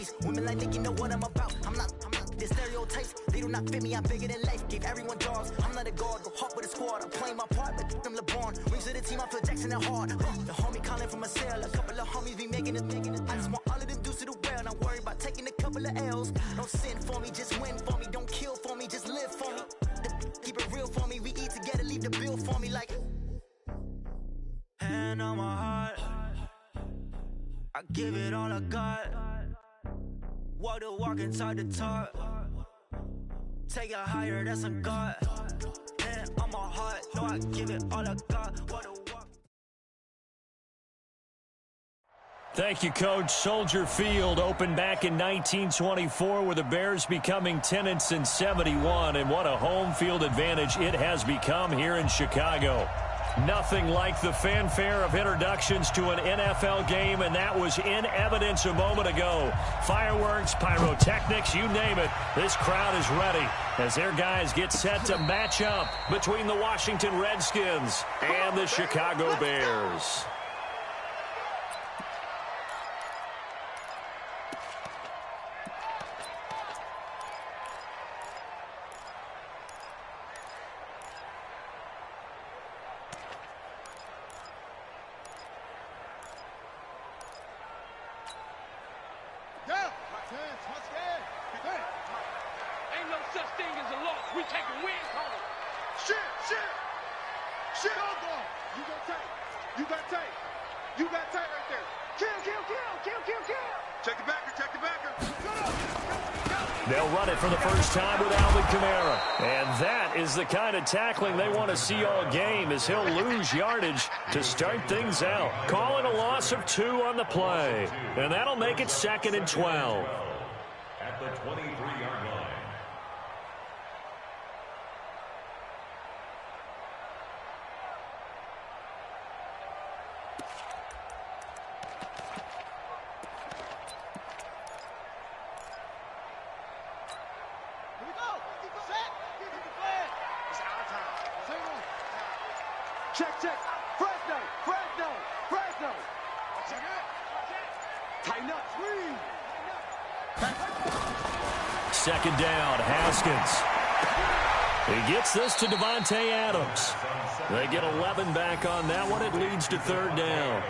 trophies. Women like Nick, you know what I'm about. I'm not the stereotypes. They do not fit me. I'm bigger than life. Gave everyone dogs. I'm not a guard. Go hard with a squad. I'm playing my part, but I'm LeBron. Wings of the team. I feel Jackson and hard. The homie calling from a cell. A couple of homies be making it. I just want all of them dudes to do well. Not worry about taking a couple of L's. Don't sin for me, just win for me. Don't kill for me, just live for me. Keep it real for me. We eat together. Leave the bill for me like. Hand on my heart. I give it all I got. Walk the walk inside the talk. Take it higher, that's a God. Hand on my heart. No, I give it all I got. Walk the walk. Thank you, Coach. Soldier Field opened back in 1924 with the Bears becoming tenants in 71. And what a home field advantage it has become here in Chicago. Nothing like the fanfare of introductions to an NFL game, and that was in evidence a moment ago. Fireworks, pyrotechnics, you name it. This crowd is ready as their guys get set to match up between the Washington Redskins and the Chicago Bears. They'll run it for the first time with Alvin Kamara. And that is the kind of tackling they want to see all game, as he'll lose yardage to start things out. Calling a loss of 2 on the play. And that'll make it 2nd and 12. At the 23-yard line. Check. Fresno. Tighten up. Second down, Haskins. He gets this to Devontae Adams. They get 11 back on that one. It leads to 3rd down.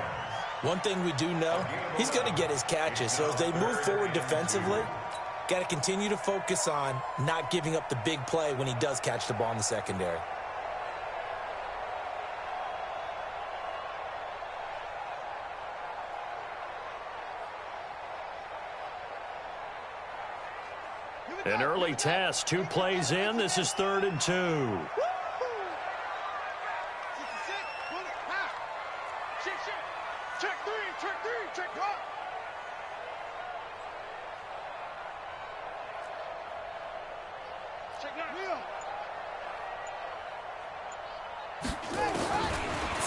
One thing we do know, he's going to get his catches. So as they move forward defensively, got to continue to focus on not giving up the big play when he does catch the ball in the secondary. An early test, 2 plays in. This is 3rd and 2. Check 1. Check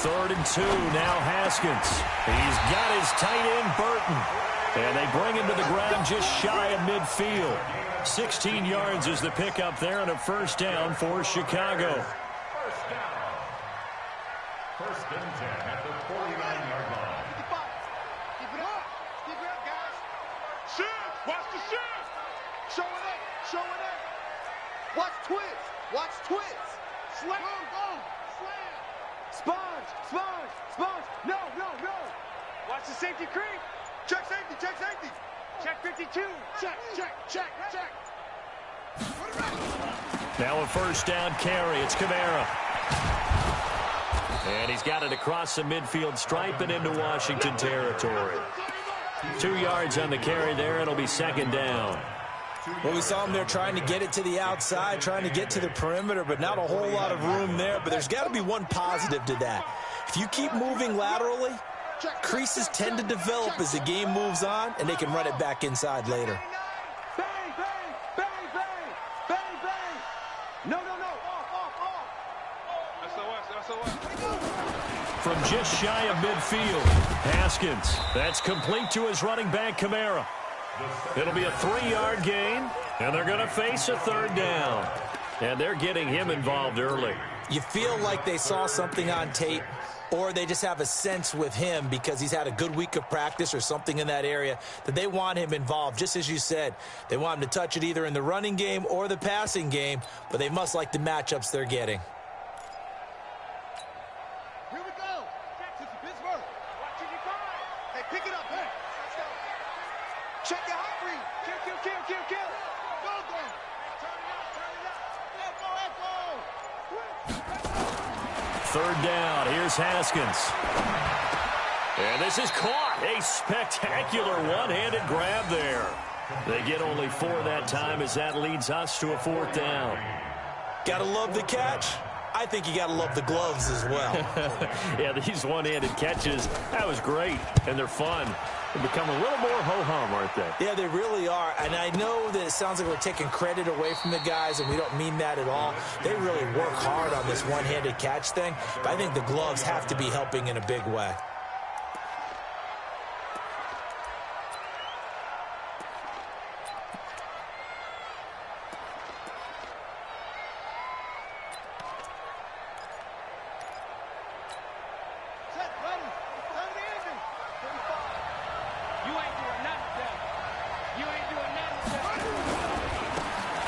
3rd and 2, now Haskins. He's got his tight end, Burton. And they bring him to the ground just shy of midfield. 16 yards is the pickup there, and a 1st down for Chicago. First down. 1st and 10 at the 49-yard line. Keep it up, guys. Shift. Watch the shift. Show it up. Watch twist. Slam. Sponge. No. Watch the safety creep. Check safety. Check 52. Check. Now a 1st down carry. It's Kamara. And he's got it across the midfield stripe and into Washington territory. 2 yards on the carry there. It'll be 2nd down. Well, we saw him there trying to get it to the outside, trying to get to the perimeter, but not a whole lot of room there. But there's got to be one positive to that. If you keep moving laterally, creases tend to develop as the game moves on, and they can run it back inside later. Bang. No. Off. SOS. From just shy of midfield, Haskins. That's complete to his running back, Kamara. It'll be a 3-yard gain, and they're going to face a 3rd down. And they're getting him involved early. You feel like they saw something on tape or they just have a sense with him because he's had a good week of practice or something in that area that they want him involved. Just as you said, they want him to touch it either in the running game or the passing game, but they must like the matchups they're getting. Here we go. Jackson to Pittsburgh. Watching you guys. Hey, pick it up. Hey, let's go. Check your hot read. Kill, kill, kill, kill, kill. Go, go. Turn it up, turn it up. Echo, echo. Third down. Here's Haskins. And this is caught. A spectacular one-handed grab there. They get only 4 that time as that leads us to a 4th down. Gotta love the catch. I think you gotta love the gloves as well. Yeah, these one-handed catches, that was great, and they're fun. They become a little more ho-hum, aren't they? Yeah, they really are, and I know that it sounds like we're taking credit away from the guys, and we don't mean that at all. They really work hard on this one-handed catch thing, but I think the gloves have to be helping in a big way.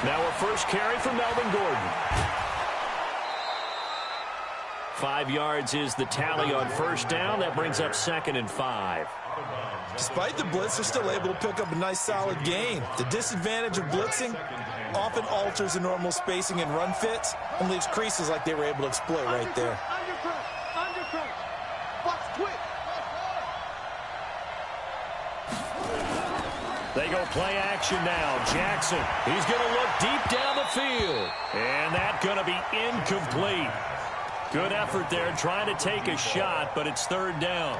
Now a first carry from Melvin Gordon. 5 yards is the tally on first down. That brings up 2nd and 5. Despite the blitz, they're still able to pick up a nice, solid gain. The disadvantage of blitzing often alters the normal spacing and run fits and leaves creases like they were able to exploit right there. Undercross. Box quick. They go play action now. Jackson, he's going to look deep down the field. And that's going to be incomplete. Good effort there trying to take a shot, but it's 3rd down.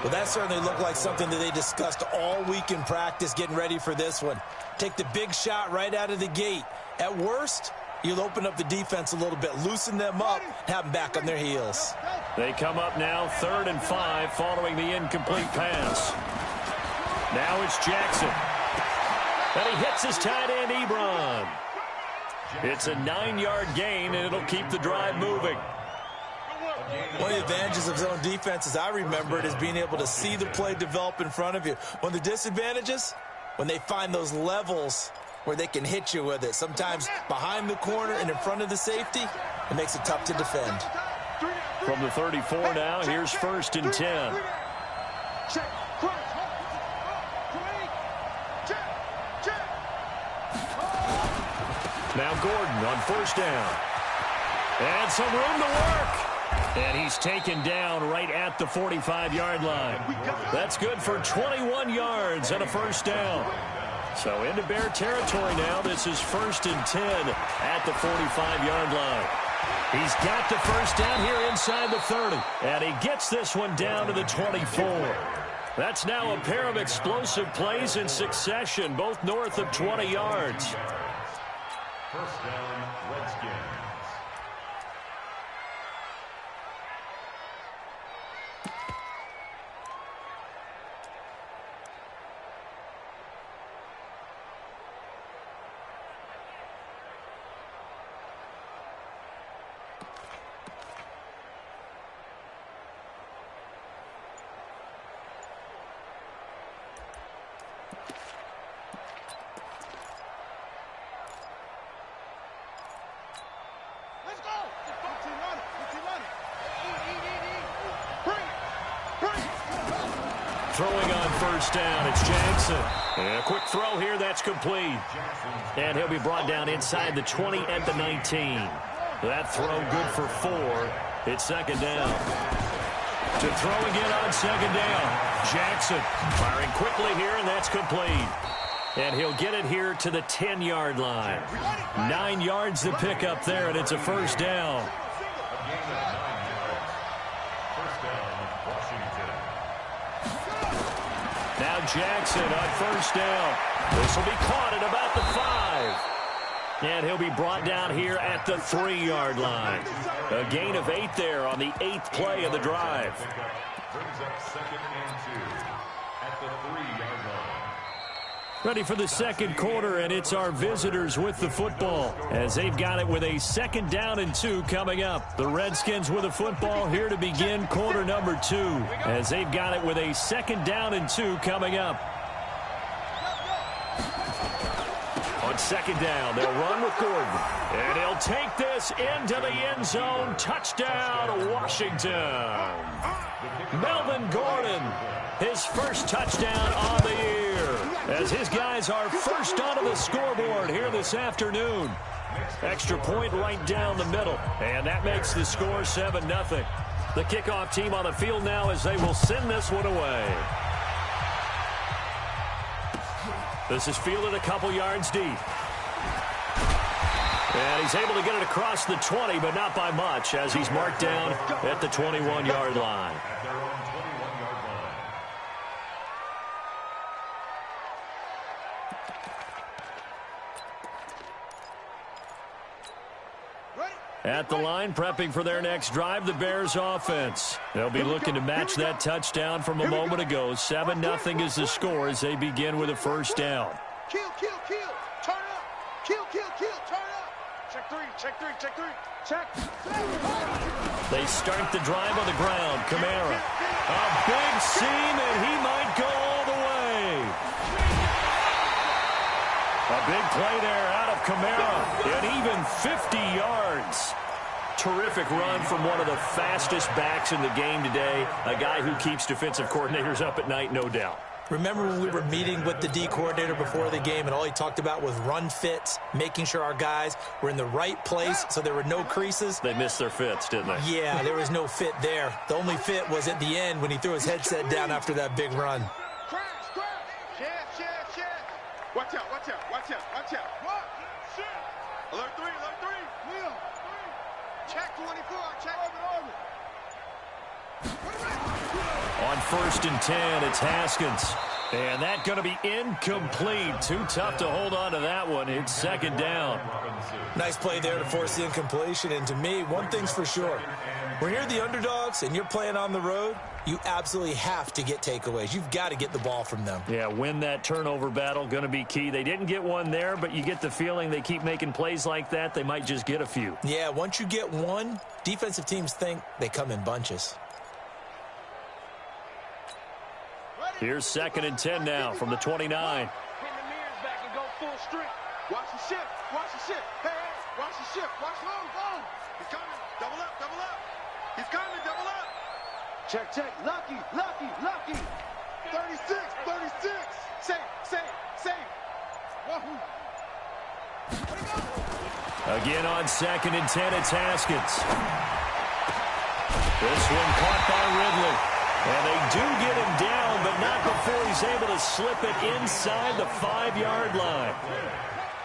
Well, that certainly looked like something that they discussed all week in practice getting ready for this one. Take the big shot right out of the gate. At worst, you'll open up the defense a little bit, loosen them up, have them back on their heels. They come up now 3rd and 5 following the incomplete pass. Now it's Jackson. And he hits his tight end, Ebron. It's a 9-yard gain, and it'll keep the drive moving. One of the advantages of zone defense, as I remember it, is being able to see the play develop in front of you. One of the disadvantages, when they find those levels where they can hit you with it. Sometimes behind the corner and in front of the safety, it makes it tough to defend. From the 34 now, here's 1st and 10. Check. Now Gordon on first down. And some room to work. And he's taken down right at the 45-yard line. That's good for 21 yards and a first down. So into Bear territory now. This is 1st and 10 at the 45-yard line. He's got the first down here inside the 30. And he gets this one down to the 24. That's now a pair of explosive plays in succession, both north of 20 yards. First down, Redskins. Throwing on first down, it's Jackson. And a quick throw here, that's complete. And he'll be brought down inside the 20 at the 19. That throw good for 4. It's 2nd down. To throw again on 2nd down. Jackson firing quickly here, and that's complete. And he'll get it here to the 10-yard line. 9 yards to pick up there, and it's a first down. Now Jackson on first down. This will be caught at about the 5. And he'll be brought down here at the 3-yard line. A gain of 8 there on the 8th play of the drive. Brings up 2nd and 2 at the 3-yard line. Ready for the second quarter, and it's our visitors with the football as they've got it with a 2nd down and 2 coming up. The Redskins with the football here to begin quarter number 2 as they've got it with a 2nd down and 2 coming up. On 2nd down, they'll run with Gordon, and he'll take this into the end zone. Touchdown, Washington. Melvin Gordon, his first touchdown on the year, as his guys are first onto the scoreboard here this afternoon. Extra point right down the middle, and that makes the score 7-0. The kickoff team on the field now as they will send this one away. This is fielded a couple yards deep. And he's able to get it across the 20, but not by much, as he's marked down at the 21-yard line. At the line, prepping for their next drive, the Bears offense. They'll be looking to match that touchdown from a moment ago. 7-0 is the score as they begin with a first down. Kill, kill, kill. Turn up. Kill, kill, kill. Turn up. Check three, check three, check three. Check. They start the drive on the ground. Kamara. A big seam, and he might go all the way. A big play there out of Kamara, and even 50 yards. Terrific run from one of the fastest backs in the game today, a guy who keeps defensive coordinators up at night, no doubt. Remember when we were meeting with the D coordinator before the game, and all he talked about was run fits, making sure our guys were in the right place so there were no creases? They missed their fits, didn't they? Yeah, there was no fit there. The only fit was at the end when he threw his headset down after that big run. Crash, crash. Chest, chest, chest. Watch out, watch out, watch out, watch out. What? Shit. Alert 3, alert 3. Wheel. Check 24, check orbit. On 1st and 10, it's Haskins. And that going to be incomplete. Too tough to hold on to that one. It's 2nd down. Nice play there to force the incompletion. And to me, one thing's for sure. When you're the underdogs and you're playing on the road, you absolutely have to get takeaways. You've got to get the ball from them. Yeah, win that turnover battle, going to be key. They didn't get one there, but you get the feeling they keep making plays like that, they might just get a few. Yeah, once you get one, defensive teams think they come in bunches. Here's 2nd and 10 now from the 29. Pin the mirrors back and go full strength. Watch the shift, watch the shift. Hey, hey, watch the shift, watch low. He's coming, double up. He's coming, double up. Check, check, lucky. 36. Safe. Wahoo. Again on 2nd and 10, it's Haskins. This one caught by Ridley. And they do get him down, but not before he's able to slip it inside the 5-yard line.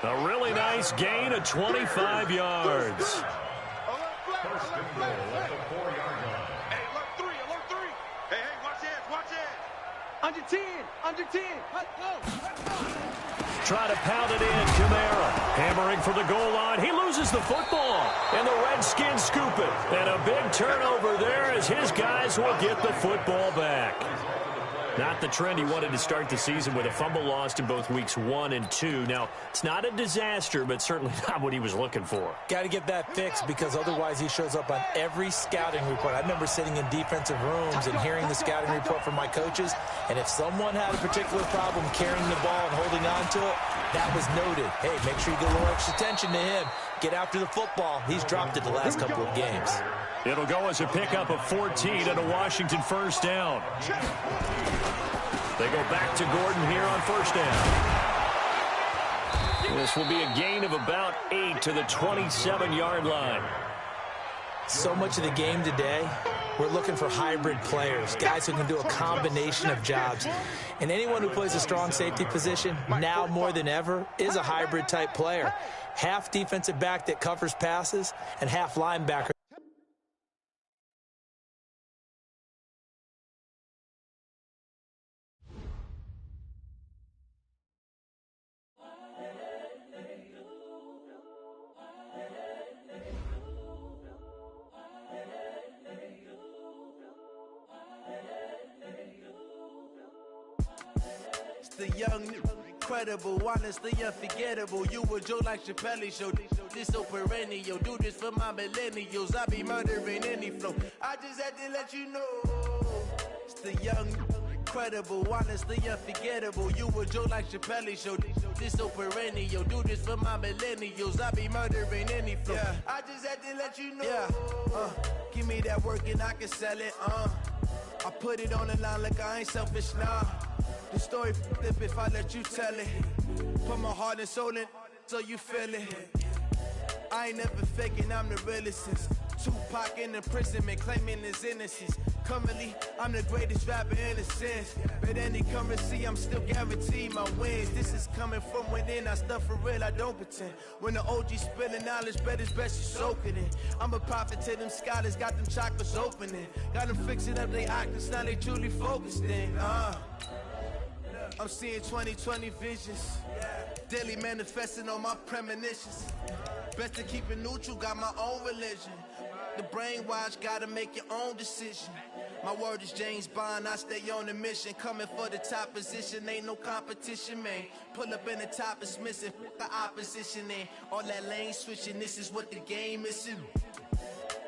A really nice gain of 25 yards. Alert 3. Hey, watch it. Under 10. Let's go. Try to pound it in, Kamara. Hammering for the goal line. He loses the football, and the Redskins scoop it. And a big turnover there as his guys will get the football back. Not the trend he wanted to start the season with a fumble lost in both weeks 1 and 2. Now, it's not a disaster, but certainly not what he was looking for. Got to get that fixed because otherwise he shows up on every scouting report. I remember sitting in defensive rooms and hearing the scouting report from my coaches, and if someone had a particular problem carrying the ball and holding on to it, that was noted. Hey, make sure you get a little extra attention to him. Get after the football. He's dropped it the last couple of games. It'll go as a pickup of 14 and a Washington first down. They go back to Gordon here on first down. This will be a gain of about 8 to the 27-yard line. So much of the game today, we're looking for hybrid players, guys who can do a combination of jobs. And anyone who plays a strong safety position, now more than ever, is a hybrid type player. Half defensive back that covers passes and half linebacker. The young incredible, honestly unforgettable. You a joke like Chappelle Show. This so perennial. Do this for my millennials. I be murdering any flow. I just had to let you know. It's the young, incredible, honestly unforgettable. You a joke like Chappelle Show. This so perennial. Do this for my millennials. I be murdering any flow. Yeah. I just had to let you know. Yeah. Give me that work and I can sell it. I put it on the line like I ain't selfish now. The story flip if I let you tell it. Put my heart and soul in so you feel it. I ain't never faking, I'm the realest since Tupac in imprisonment, claiming his innocence. Currently, I'm the greatest rapper in a sense. But any currency, I'm still guaranteed my wins. This is coming from within, I stuff for real, I don't pretend. When the OG spilling knowledge, bet it's best you soak it in. I'm a prophet to them scholars, got them chakras opening. Got them fixing up they actors, now they truly focused in. I'm seeing 2020 visions. Daily manifesting on my premonitions. Best to keep it neutral, got my own religion. The brainwash, gotta make your own decision. My word is James Bond, I stay on a mission. Coming for the top position, ain't no competition, man. Pull up in the top is missing, the opposition, and all that lane switching, this is what the game is.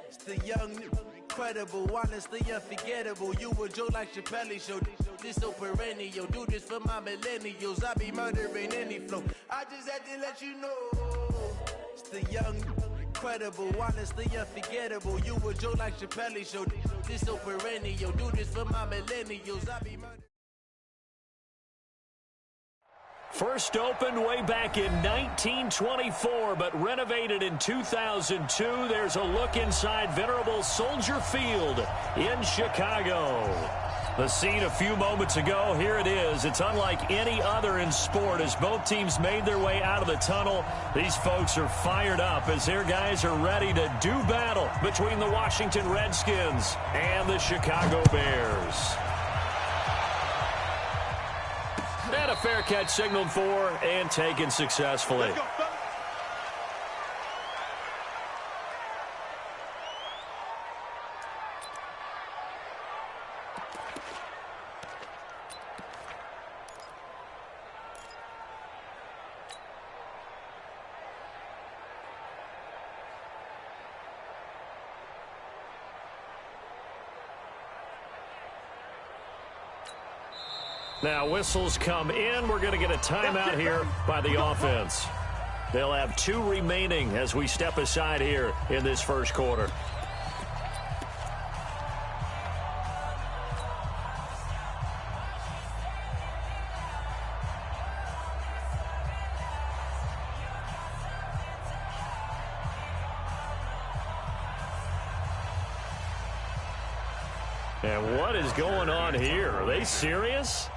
It's the young, incredible, honestly unforgettable. You a joke like Chappelle Show. This so perennial. Do this for my millennials. I be murdering any flow. I just had to let you know. It's the young, incredible, honestly unforgettable. You a joke like Chappelle Show. This so perennial. Do this for my millennials. I be murdering. First opened way back in 1924, but renovated in 2002. There's a look inside venerable Soldier Field in Chicago. The scene a few moments ago, here it is. It's unlike any other in sport as both teams made their way out of the tunnel. These folks are fired up as their guys are ready to do battle between the Washington Redskins and the Chicago Bears. And a fair catch signaled for and taken successfully. Now whistles come in. We're going to get a timeout here by the offense. They'll have 2 remaining as we step aside here in this first quarter. And what is going on here? Are they serious?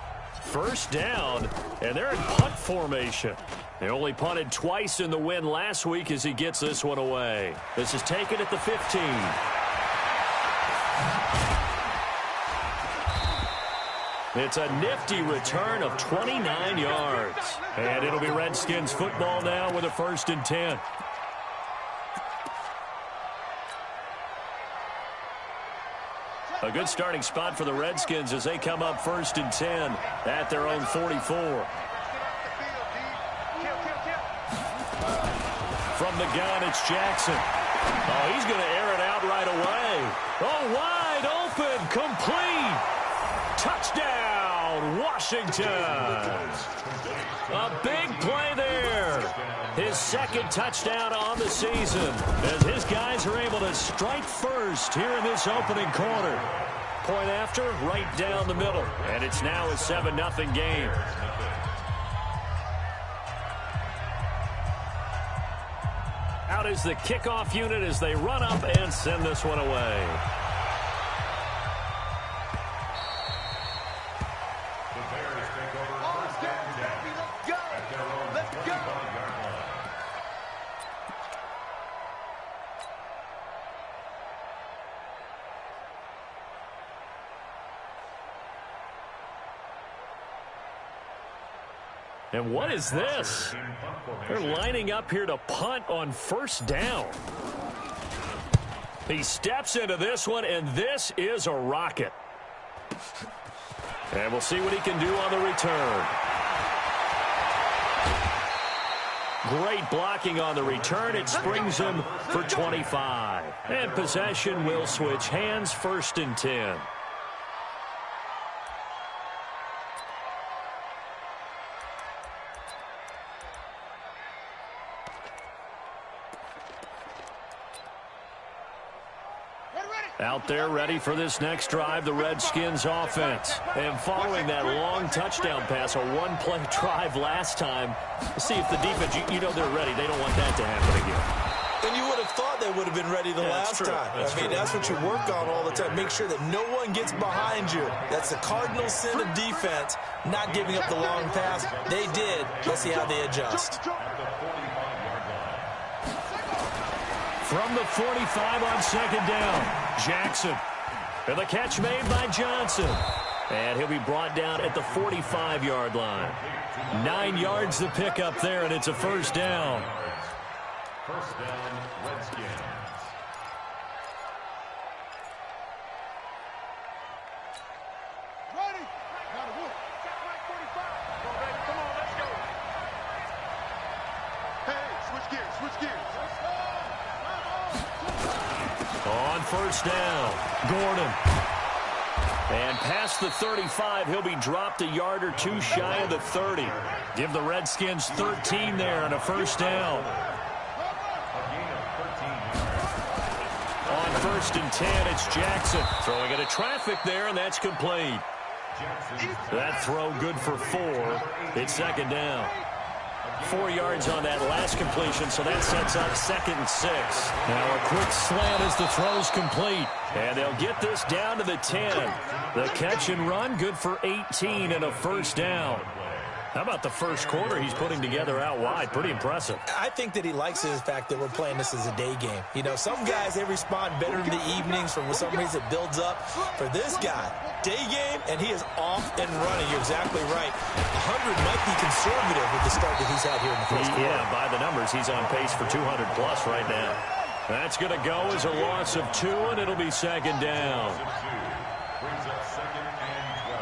First down, and they're in punt formation. They only punted twice in the win last week as he gets this one away. This is taken at the 15. It's a nifty return of 29 yards. And it'll be Redskins football now with a 1st and 10. A good starting spot for the Redskins as they come up 1st and 10 at their own 44. From the gun, it's Jackson. Oh, he's going to air it out right away. Oh, wide open, complete. Touchdown, Washington. A big play there. His 2nd touchdown on the season as his guys are able to strike first here in this opening quarter. Point after, right down the middle. And it's now a 7-0 game. Out is the kickoff unit as they run up and send this one away. And what is this? They're lining up here to punt on 1st down. He steps into this one, and this is a rocket. And we'll see what he can do on the return. Great blocking on the return. It springs him for 25. And possession will switch hands, 1st and 10. Out there ready for this next drive, the Redskins offense. And following that long touchdown pass, a one-play drive last time, see if the defense, you know they're ready. They don't want that to happen again. And you would have thought they would have been ready the last time. That's what you work on all the time. Make sure that no one gets behind you. That's the cardinal sin of defense, not giving up the long pass. They did. Let's see how they adjust. From the 45 on 2nd down. Jackson. And the catch made by Johnson. And he'll be brought down at the 45-yard line. 9 yards to pick up there, and it's a 1st down. 1st down, Redskins. Ready? Got a whoop. Check right 45. Go, baby. Come on, let's go. Hey, switch gears, switch gears. On 1st down, Gordon. And past the 35, he'll be dropped a yard or two shy of the 30. Give the Redskins 13 there and a 1st down. On 1st and 10, it's Jackson. Throwing into traffic there, and that's complete. That throw good for 4. It's 2nd down. 4 yards on that last completion, so that sets up 2nd and 6. Now a quick slant as the throw's complete. And they'll get this down to the 10. The catch and run, good for 18 and a 1st down. How about the first quarter he's putting together out wide? Pretty impressive. I think that he likes the fact that we're playing this as a day game. You know, some guys, they respond better in the evenings. For some reason, it builds up. For this guy, day game, and he is off and running. You're exactly right. 100 might be conservative with the start that he's had here in the first quarter. Yeah, by the numbers, he's on pace for 200-plus right now. That's going to go as a loss of 2, and it'll be 2nd down. Brings up 2nd and 12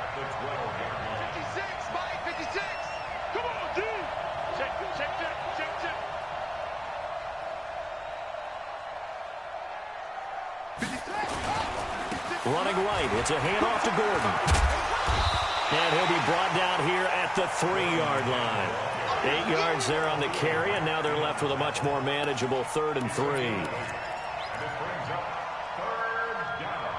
at the 12-yard line. 56, Mike, 56. Come on, D. Check. Running right, it's a handoff to Gordon. And he'll be brought down here at the 3-yard line. 8 yards there on the carry, and now they're left with a much more manageable 3rd and 3. This brings up 3rd down.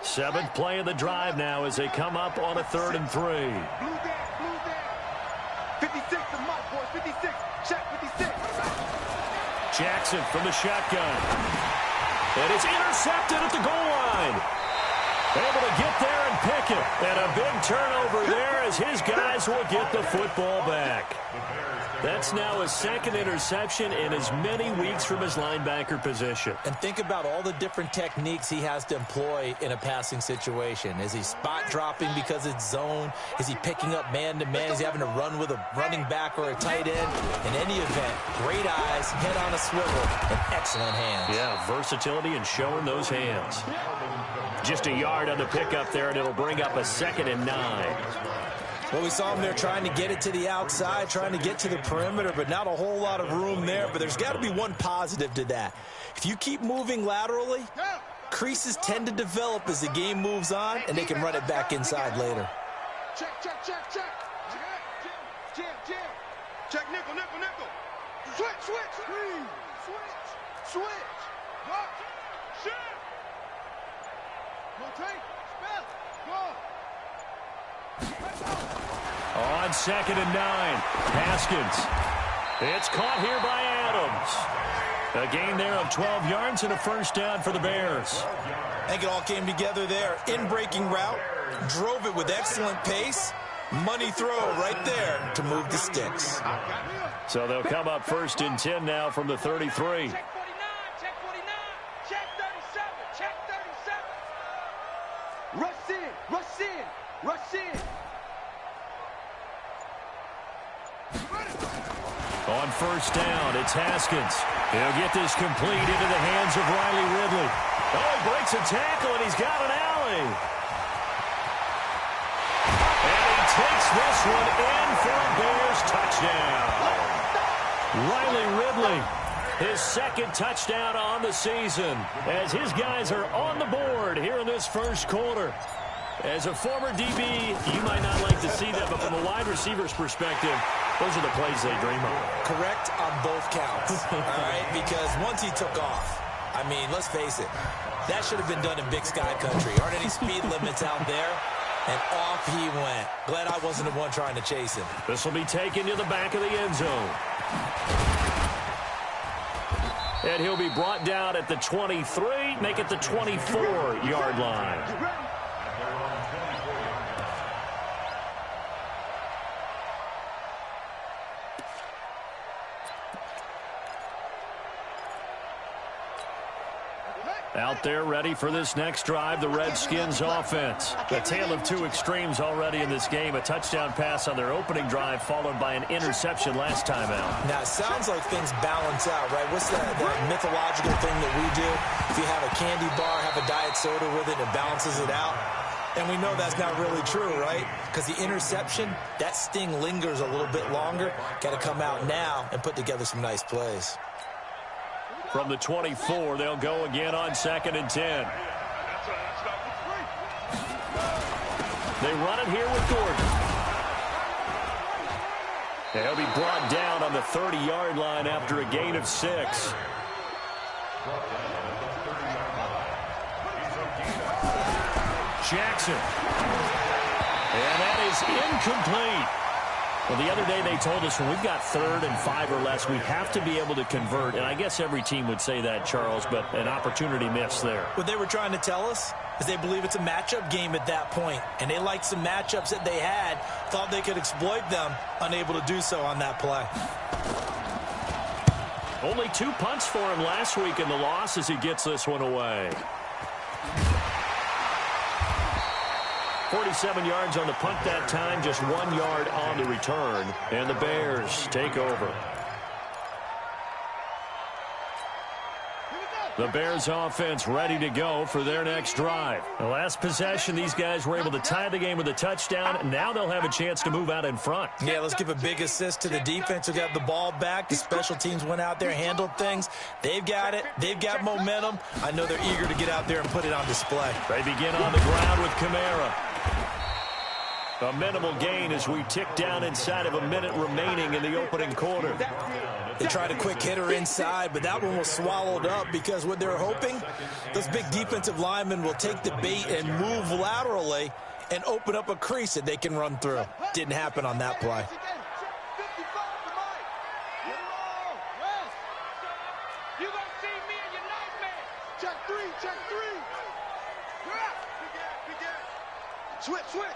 Seventh play of the drive now as they come up on a 3rd and 3. Blue down. 56 to Mike, boys. 56. Check 56. Jackson from the shotgun. And it's intercepted at the goal line. Able to get there and pick it. And a big turnover there as his guys will get the football back. That's now his 2nd interception in as many weeks from his linebacker position. And think about all the different techniques he has to employ in a passing situation. Is he spot dropping because it's zone? Is he picking up man-to-man? Is he having to run with a running back or a tight end? In any event, great eyes, head on a swivel, and excellent hands. Yeah, versatility and showing those hands. Just a yard on the pickup there, and it'll bring up a 2nd and 9. Well, we saw him there trying to get it to the outside, trying to get to the perimeter, but not a whole lot of room there. But there's got to be one positive to that. If you keep moving laterally, creases tend to develop as the game moves on, and they can run it back inside later. Check. Check, nickel. Switch. Rock. Shit. Rotate. Spell. Go. On 2nd and 9, Haskins. It's caught here by Adams. A gain there of 12 yards and a 1st down for the Bears. I think it all came together there. In-breaking route, drove it with excellent pace. Money throw right there to move the sticks. So they'll come up 1st and 10 now from the 33. Check 49. Rush in. Rush in. On first down, it's Haskins. He'll get this complete into the hands of Riley Ridley. Oh, he breaks a tackle, and he's got an alley. And he takes this one in for a Bears touchdown. Riley Ridley, his second touchdown on the season, as his guys are on the board here in this first quarter. As a former DB, you might not like to see that, but from a wide receiver's perspective, those are the plays they dream of. Correct on both counts, all right? Because once he took off, I mean, let's face it, that should have been done in Big Sky country. Aren't any speed limits out there? And off he went. Glad I wasn't the one trying to chase him. This will be taken to the back of the end zone. And he'll be brought down at the 23, make it the 24-yard line. Out there ready for this next drive, the Redskins offense. A tale of two extremes already in this game. A touchdown pass on their opening drive followed by an interception last time out. Now, it sounds like things balance out, right? What's that mythological thing that we do? If you have a candy bar, have a diet soda with it, it balances it out. And we know that's not really true, right? Because the interception, that sting lingers a little bit longer. Got to come out now and put together some nice plays. From the 24, they'll go again on 2nd and 10. They run it here with Gordon. They'll be brought down on the 30-yard line after a gain of 6. Jackson. And that is incomplete. Well, the other day they told us when we've got 3rd and 5 or less, we have to be able to convert. And I guess every team would say that, Charles, but an opportunity missed there. What they were trying to tell us is they believe it's a matchup game at that point. And they liked some matchups that they had, thought they could exploit them, unable to do so on that play. Only 2 punts for him last week in the loss as he gets this one away. 47 yards on the punt that time, just 1 yard on the return. And the Bears take over. The Bears offense ready to go for their next drive. The last possession, these guys were able to tie the game with a touchdown. Now they'll have a chance to move out in front. Yeah, let's give a big assist to the defense who got the ball back. The special teams went out there, handled things. They've got it. They've got momentum. I know they're eager to get out there and put it on display. They begin on the ground with Kamara. A minimal gain as we tick down inside of a minute remaining in the opening quarter. They tried a quick hitter inside, but that one was swallowed up because what they're hoping, those big defensive linemen will take the bait and move laterally and open up a crease that they can run through. Didn't happen on that play.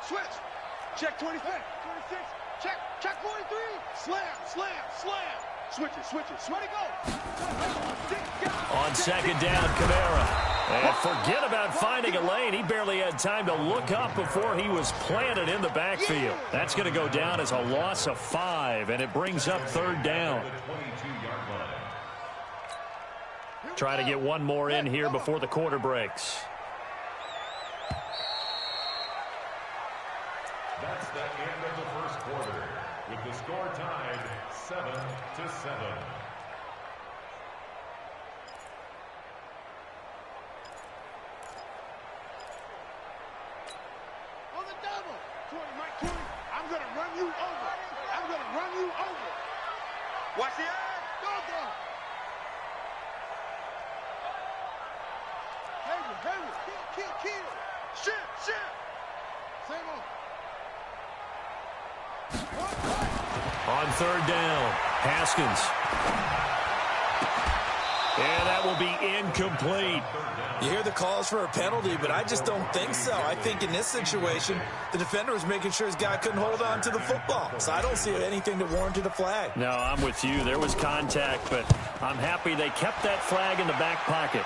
Switch. Check 25, 26, check 43. Slam. Switch it. Sweaty go. On 2nd down, Kamara. And forget about finding a lane. He barely had time to look up before he was planted in the backfield. That's going to go down as a loss of 5, and it brings up 3rd down. Try to get one more in here before the quarter breaks. That's the end of the first quarter, with the score tied 7-7. On the double. 20. I'm going to run you over. Watch the eye. Go. Hayward. Kill. Shit. Same on. On 3rd down, Haskins. And that will be incomplete. You hear the calls for a penalty, but I just don't think so. I think in this situation, the defender was making sure his guy couldn't hold on to the football. So I don't see anything that warranted a flag. No, I'm with you. There was contact, but I'm happy they kept that flag in the back pocket.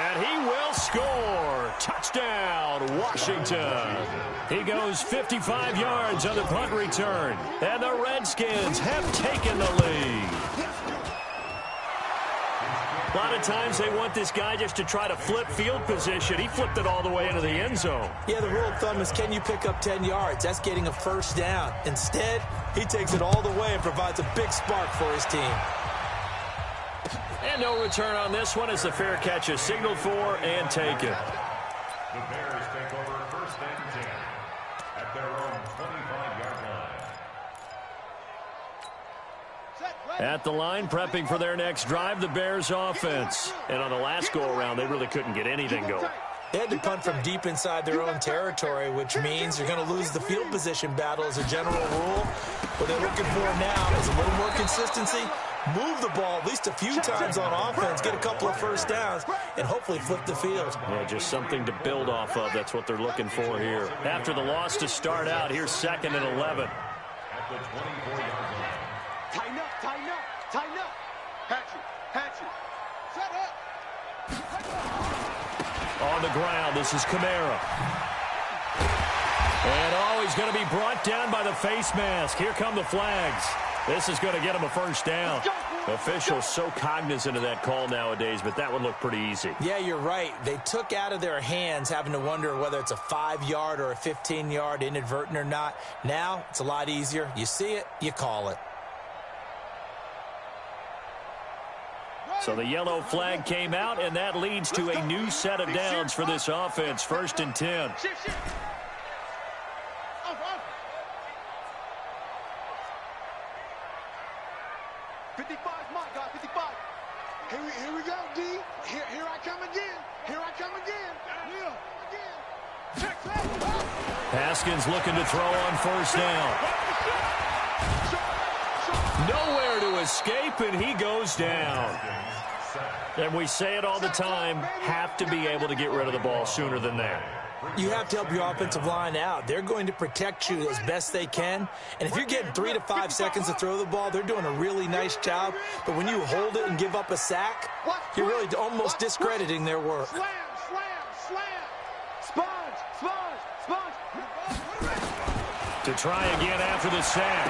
And he will score. Touchdown, Washington. He goes 55 yards on the punt return. And the Redskins have taken the lead. A lot of times they want this guy just to try to flip field position. He flipped it all the way into the end zone. Yeah, the rule of thumb is, can you pick up 10 yards? That's getting a first down. Instead, he takes it all the way and provides a big spark for his team. And no return on this one as the fair catch is signaled for and taken. The Bears take over first and 10 at their own 25-yard line. At the line, prepping for their next drive, the Bears offense. And on the last go-around, they really couldn't get anything going. They had to punt from deep inside their own territory, which means you're going to lose the field position battle as a general rule. What they're looking for now is a little more consistency, move the ball at least a few times on offense, get a couple of first downs, and hopefully flip the field. Yeah, just something to build off of. That's what they're looking for here. After the loss to start out, here's 2nd and 11. At the 24-yard line. Tighten up, tighten up, tighten up. Hatchet. Set up. On the ground, this is Kamara. And, he's going to be brought down by the face mask. Here come the flags. This is going to get him a first down. Officials so cognizant of that call nowadays, but that would look pretty easy. Yeah, you're right. They took out of their hands having to wonder whether it's a 5-yard or a 15-yard inadvertent or not. Now, it's a lot easier. You see it, you call it. So the yellow flag came out, and that leads to a new set of downs for this offense. 1st and 10. Shift. 55, my God, 55. Here we go, D. Here I come again. Check. Haskins looking to throw on first down. Nowhere to escape, and he goes down. And we say it all the time, have to be able to get rid of the ball sooner than that. You have to help your offensive line out. They're going to protect you as best they can. And if you're getting 3 to 5 seconds to throw the ball, they're doing a really nice job. But when you hold it and give up a sack, you're really almost discrediting their work. Slam. Sponge. To try again after the sack.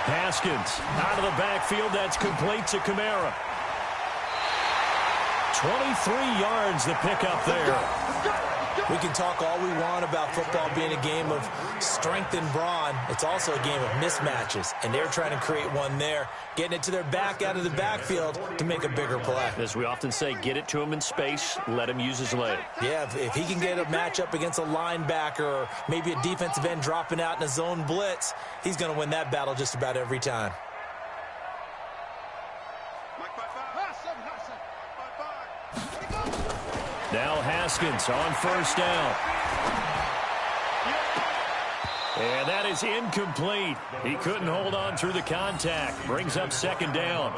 Haskins out of the backfield. That's complete to Kamara. 23 yards the pickup there. We can talk all we want about football being a game of strength and brawn. It's also a game of mismatches, and they're trying to create one there, getting it to their back out of the backfield to make a bigger play. As we often say, get it to him in space, let him use his leg. Yeah, if he can get a matchup against a linebacker or maybe a defensive end dropping out in a zone blitz, he's going to win that battle just about every time. Now Haskins on first down. And that is incomplete. He couldn't hold on through the contact. Brings up 2nd down.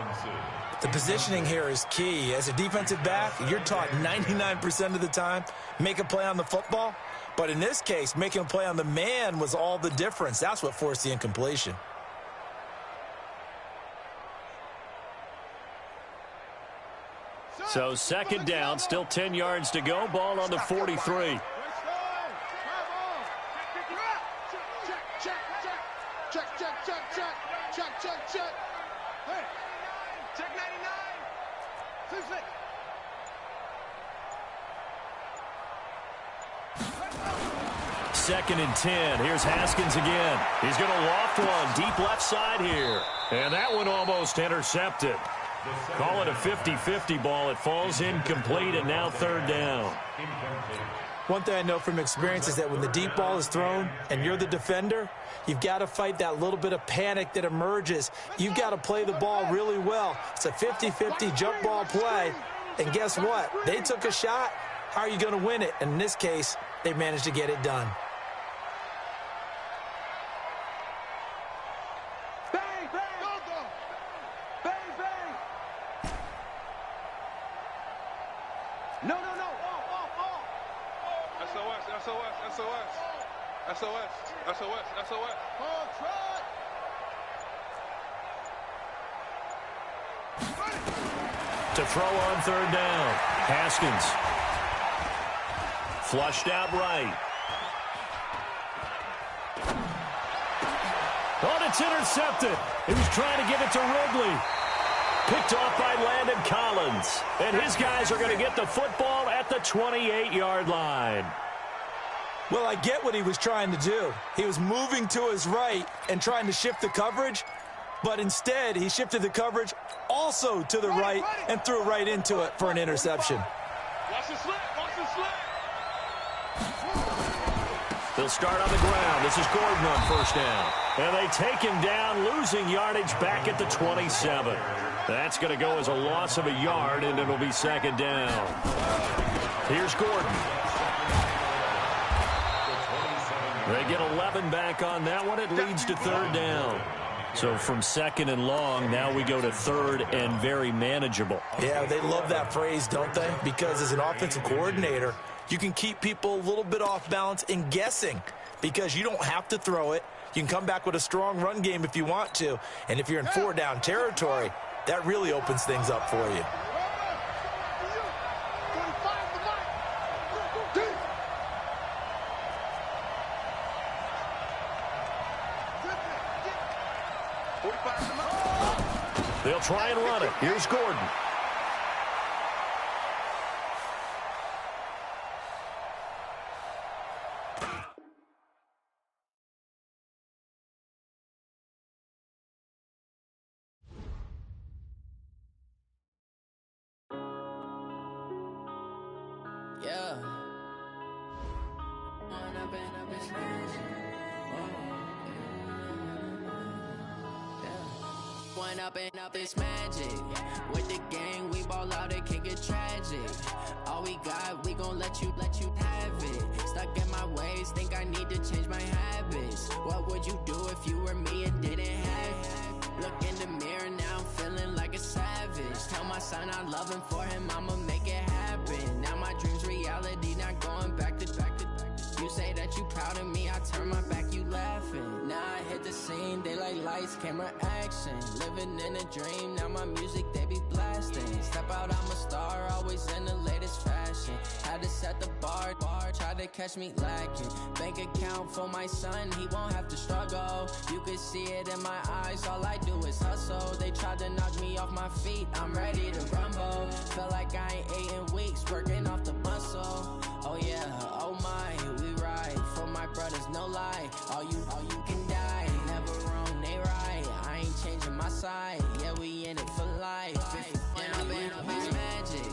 The positioning here is key. As a defensive back, you're taught 99% of the time, make a play on the football. But in this case, making a play on the man was all the difference. That's what forced the incompletion. So 2nd down, still 10 yards to go. Ball on the 43. Check. Hey, check 99. 2nd and 10. Here's Haskins again. He's going to loft one deep left side here. And that one almost intercepted. Call it a 50-50 ball. It falls incomplete, and now 3rd down. One thing I know from experience is that when the deep ball is thrown and you're the defender, you've got to fight that little bit of panic that emerges. You've got to play the ball really well. It's a 50-50 jump ball play. And guess what? They took a shot. How are you going to win it? And in this case, they managed to get it done. SOS. To throw on 3rd down. Haskins Flushed out right. Oh, it's intercepted. He was trying to give it to Ridley. Picked off by Landon Collins. And his guys are going to get the football at the 28-yard line. Well, I get what he was trying to do. He was moving to his right and trying to shift the coverage, but instead he shifted the coverage also to the right and threw right into it for an interception. Watch the slip. Watch the slip. They'll start on the ground. This is Gordon on first down. And they take him down, losing yardage back at the 27. That's going to go as a loss of a yard, and it'll be second down. Here's Gordon. They get 11 back on that one. It leads to third down. So from second and long, now we go to third and very manageable. Yeah, they love that phrase, don't they? Because as an offensive coordinator, you can keep people a little bit off balance and guessing because you don't have to throw it. You can come back with a strong run game if you want to. And if you're in four-down territory, that really opens things up for you. They'll try and run it. Here's Gordon. Yeah. One up and up, it's magic. With the gang, we ball out, it can get tragic. All we got, we gon' let you have it. Stuck in my ways, think I need to change my habits. What would you do if you were me and didn't have it? Look in the mirror, now I'm feeling like a savage. Tell my son I love him, for him I'ma make it happen. Now my dream's reality, not going back to. You say that you proud of me, I turn my back, you laughing. Now I hit the scene, they like lights, camera, action. Living in a dream, now my music, they be blasting. Step out, I'm a star, always in the latest fashion. Had to set the bar, try to catch me lacking. Bank account for my son, he won't have to struggle. You could see it in my eyes, all I do is hustle. They tried to knock me off my feet, I'm ready to rumble. Feel like I ain't ate in weeks, working off the muscle. Oh yeah, oh my, we ride for my brothers, no lie. All you can die, never wrong, they right. I ain't changing my side, yeah, we in it for life. And I've been magic.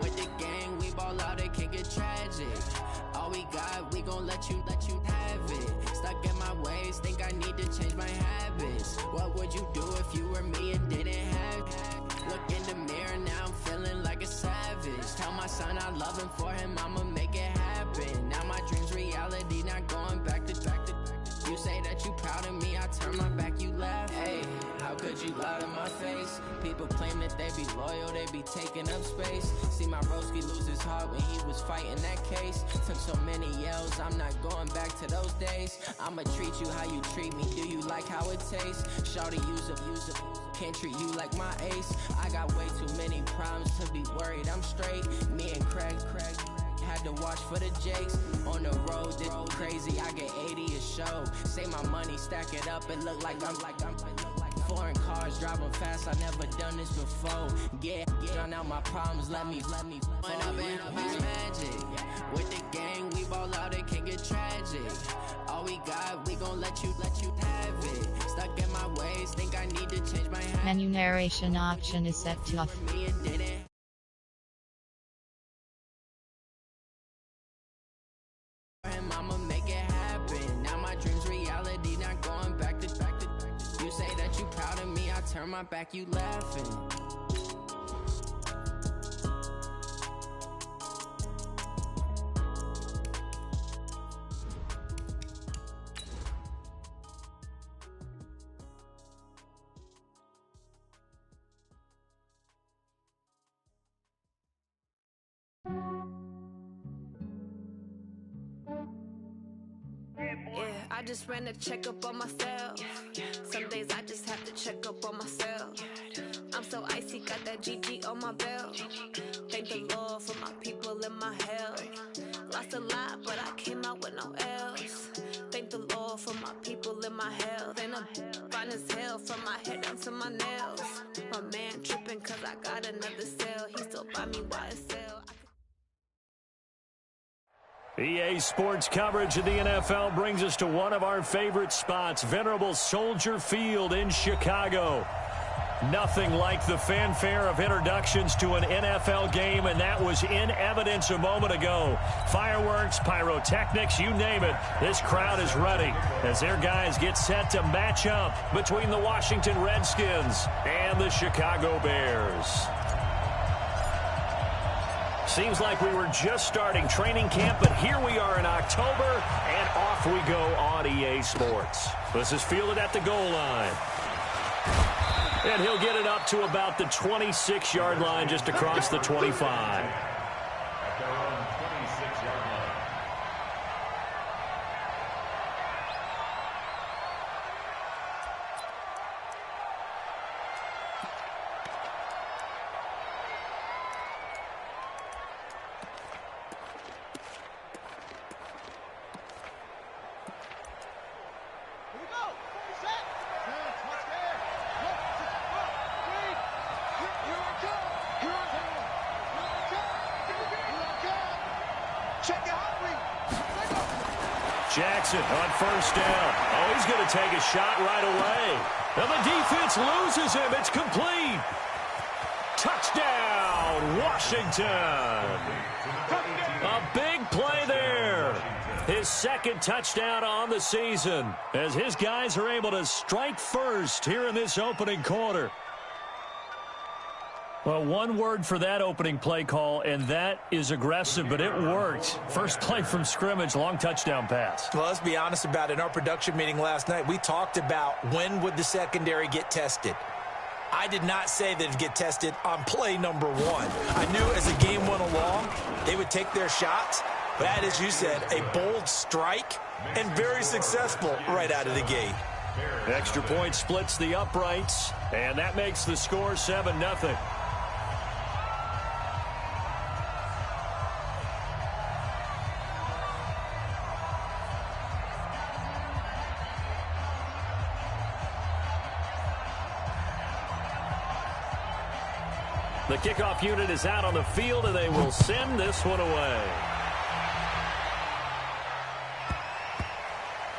With the gang, we ball out, it can get tragic. All we got, we gon' let you have it. Stuck in my ways, think I need to change my habits. What would you do if you were me and didn't have it? Look in the mirror, now I'm feeling like a savage. Tell my son I love him, for him I'ma make it happen. Now my dream's reality, not going back to. You say that you proud of me, I turn my back, you laugh. Hey, how could you lie to my face? People claim that they be loyal, they be taking up space. See my broski lose his heart when he was fighting that case. Took so many yells, I'm not going back to those days. I'ma treat you how you treat me, do you like how it tastes? Shawty, use up, can't treat you like my ace. I got way too many problems to be worried, I'm straight. Me and Craig had to watch for the Jakes. On the road, this crazy, I get 80 a show. Say my money, stack it up, it look like I'm foreign cars, driving fast, I never done this before. Drown out my problems, let me When up and up is magic. With the gang, we ball out, it can get tragic. All we got, we gon' let you have it. Stuck in my ways, think I need to change my habits. Menu narration option is set to off. Me and didn't. I'ma make it happen. Now my dream's reality, not going back to. You say that you proud of me, I turn my back, you laughing. Yeah, I just ran a checkup on myself. Some days I just have to check up on myself. I'm so icy, got that GG on my belt. Thank the Lord for my people and my health. lost a lot, but I came out with no L's. Thank the Lord for my people and my health. And I'm fine as hell from my head down to my nails. My man tripping cause I got another cell. He still buy me YSL. EA Sports coverage of the NFL brings us to one of our favorite spots, venerable Soldier Field in Chicago. Nothing like the fanfare of introductions to an NFL game, and that was in evidence a moment ago. Fireworks, pyrotechnics, you name it. This crowd is ready as their guys get set to match up between the Washington Redskins and the Chicago Bears. Seems like we were just starting training camp, but here we are in October, and off we go on EA Sports. This is fielded at the goal line. And he'll get it up to about the 26-yard line, just across the 25. At their own 26-yard line. Here we go. Set. Touch there. Look. Three. Here I come. Here I come. Here I come. Here I come. Check your hot read. Jackson on first down. Oh, he's going to take a shot right away. And the defense loses him. It's complete. Touchdown, Washington. A big play there. His second touchdown on the season as his guys are able to strike first here in this opening quarter. Well, one word for that opening play call, and that is aggressive, but it worked. First play from scrimmage, long touchdown pass. Well, let's be honest about it. In our production meeting last night, we talked about when would the secondary get tested. I did not say they'd get tested on play number one. I knew as the game went along, they would take their shots. But that, as you said, a bold strike and very successful right out of the gate. Extra point splits the uprights, and that makes the score 7-0. The kickoff unit is out on the field, and they will send this one away.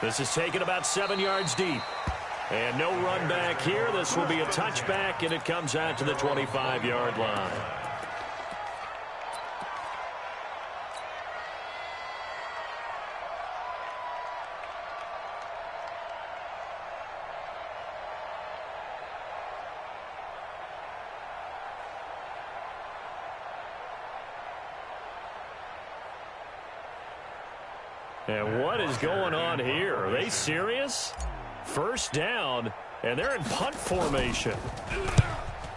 This is taken about 7 yards deep. And no run back here. This will be a touchback, and it comes out to the 25-yard line. And what is going on here? Are they serious? First down, and they're in punt formation.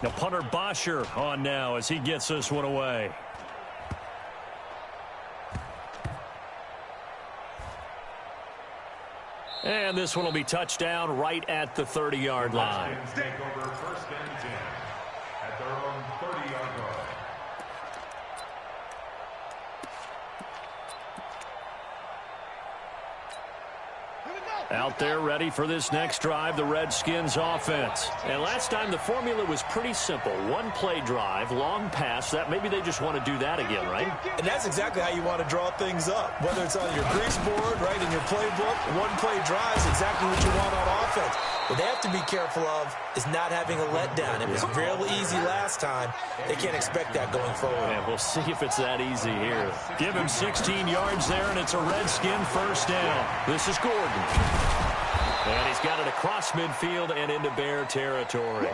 Now punter Bosher on now as he gets this one away. And this one will be touchdown right at the 30-yard line. Take over first and 10 at their own 30-yard line. Out there ready for this next drive, the Redskins offense. And last time the formula was pretty simple. One play drive, long pass. That maybe they just want to do that again, right? And that's exactly how you want to draw things up. Whether it's on your grease board, right, in your playbook, one play drive is exactly what you want on offense. What they have to be careful of is not having a letdown. It was real easy last time. They can't expect that going forward. And we'll see if it's that easy here. Give him 16 yards there, and it's a Redskin first down. This is Gordon. And he's got it across midfield and into Bear territory.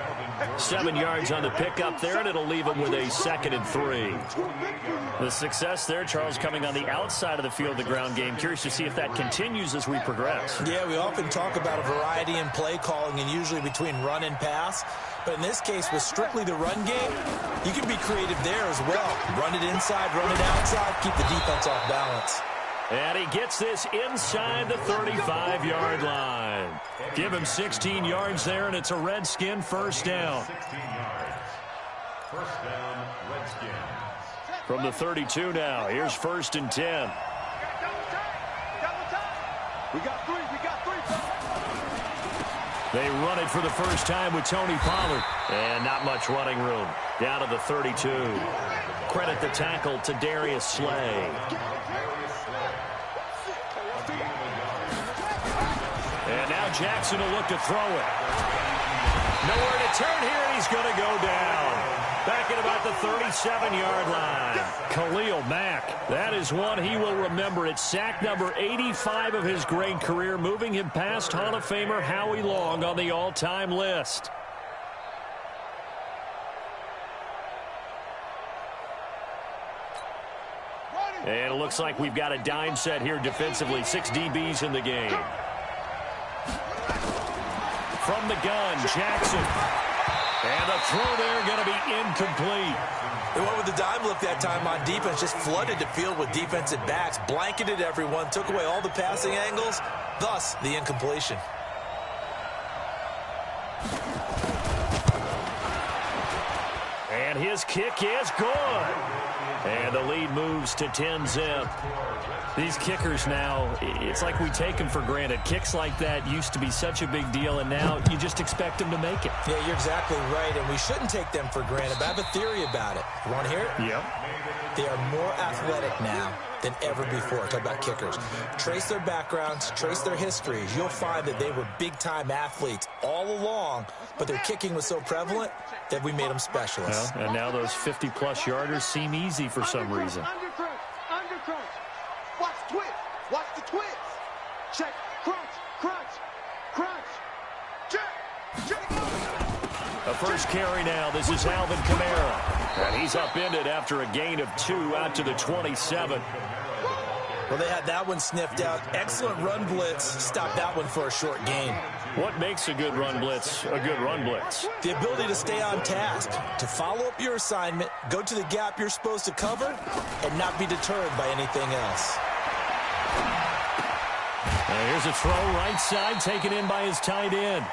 7 yards on the pickup there, and it'll leave him with a 2nd and 3. The success there, Charles, coming on the outside of the field, the ground game. Curious to see if that continues as we progress. Yeah, we often talk about a variety in play calling and usually between run and pass. But in this case, with strictly the run game, you can be creative there as well. Run it inside, run it outside, keep the defense off balance. And he gets this inside the 35-yard line. Give him 16 yards there, and it's a Redskin first down. 16 yards. First down, Redskins. From the 32 now, here's 1st and 10. We got three. They run it for the first time with Tony Pollard. And not much running room. Down to the 32. Credit the tackle to Darius Slay. And now Jackson will look to throw it. Nowhere to turn here, and he's going to go down. Back at about the 37-yard line. Khalil Mack. That is one he will remember. It's sack number 85 of his great career, moving him past Hall of Famer Howie Long on the all-time list. And it looks like we've got a dime set here defensively. 6 DBs in the game. From the gun, Jackson. And the throw there going to be incomplete. They went with the dime look that time on defense, just flooded the field with defensive backs, blanketed everyone, took away all the passing angles, thus the incompletion. And his kick is good. And the lead moves to 10-zip. These kickers now, it's like we take them for granted. Kicks like that used to be such a big deal, and now you just expect them to make it. Yeah, you're exactly right, and we shouldn't take them for granted, but I have a theory about it. You want to hear it? Yep. They are more athletic now than ever before. Talk about kickers. Trace their backgrounds, trace their histories. You'll find that they were big-time athletes all along, but their kicking was so prevalent that we made them specialists. Well, and now those 50-plus yarders seem easy for some reason. Under crunch. Watch twist. Watch the twist. Check. Crunch. Check. A first carry now. This is Alvin Kamara. And he's upended after a gain of 2 out to the 27. Well, they had that one sniffed out. Excellent run blitz. Stopped that one for a short gain. What makes a good run blitz a good run blitz? The ability to stay on task, to follow up your assignment, go to the gap you're supposed to cover, and not be deterred by anything else. And here's a throw right side taken in by his tight end.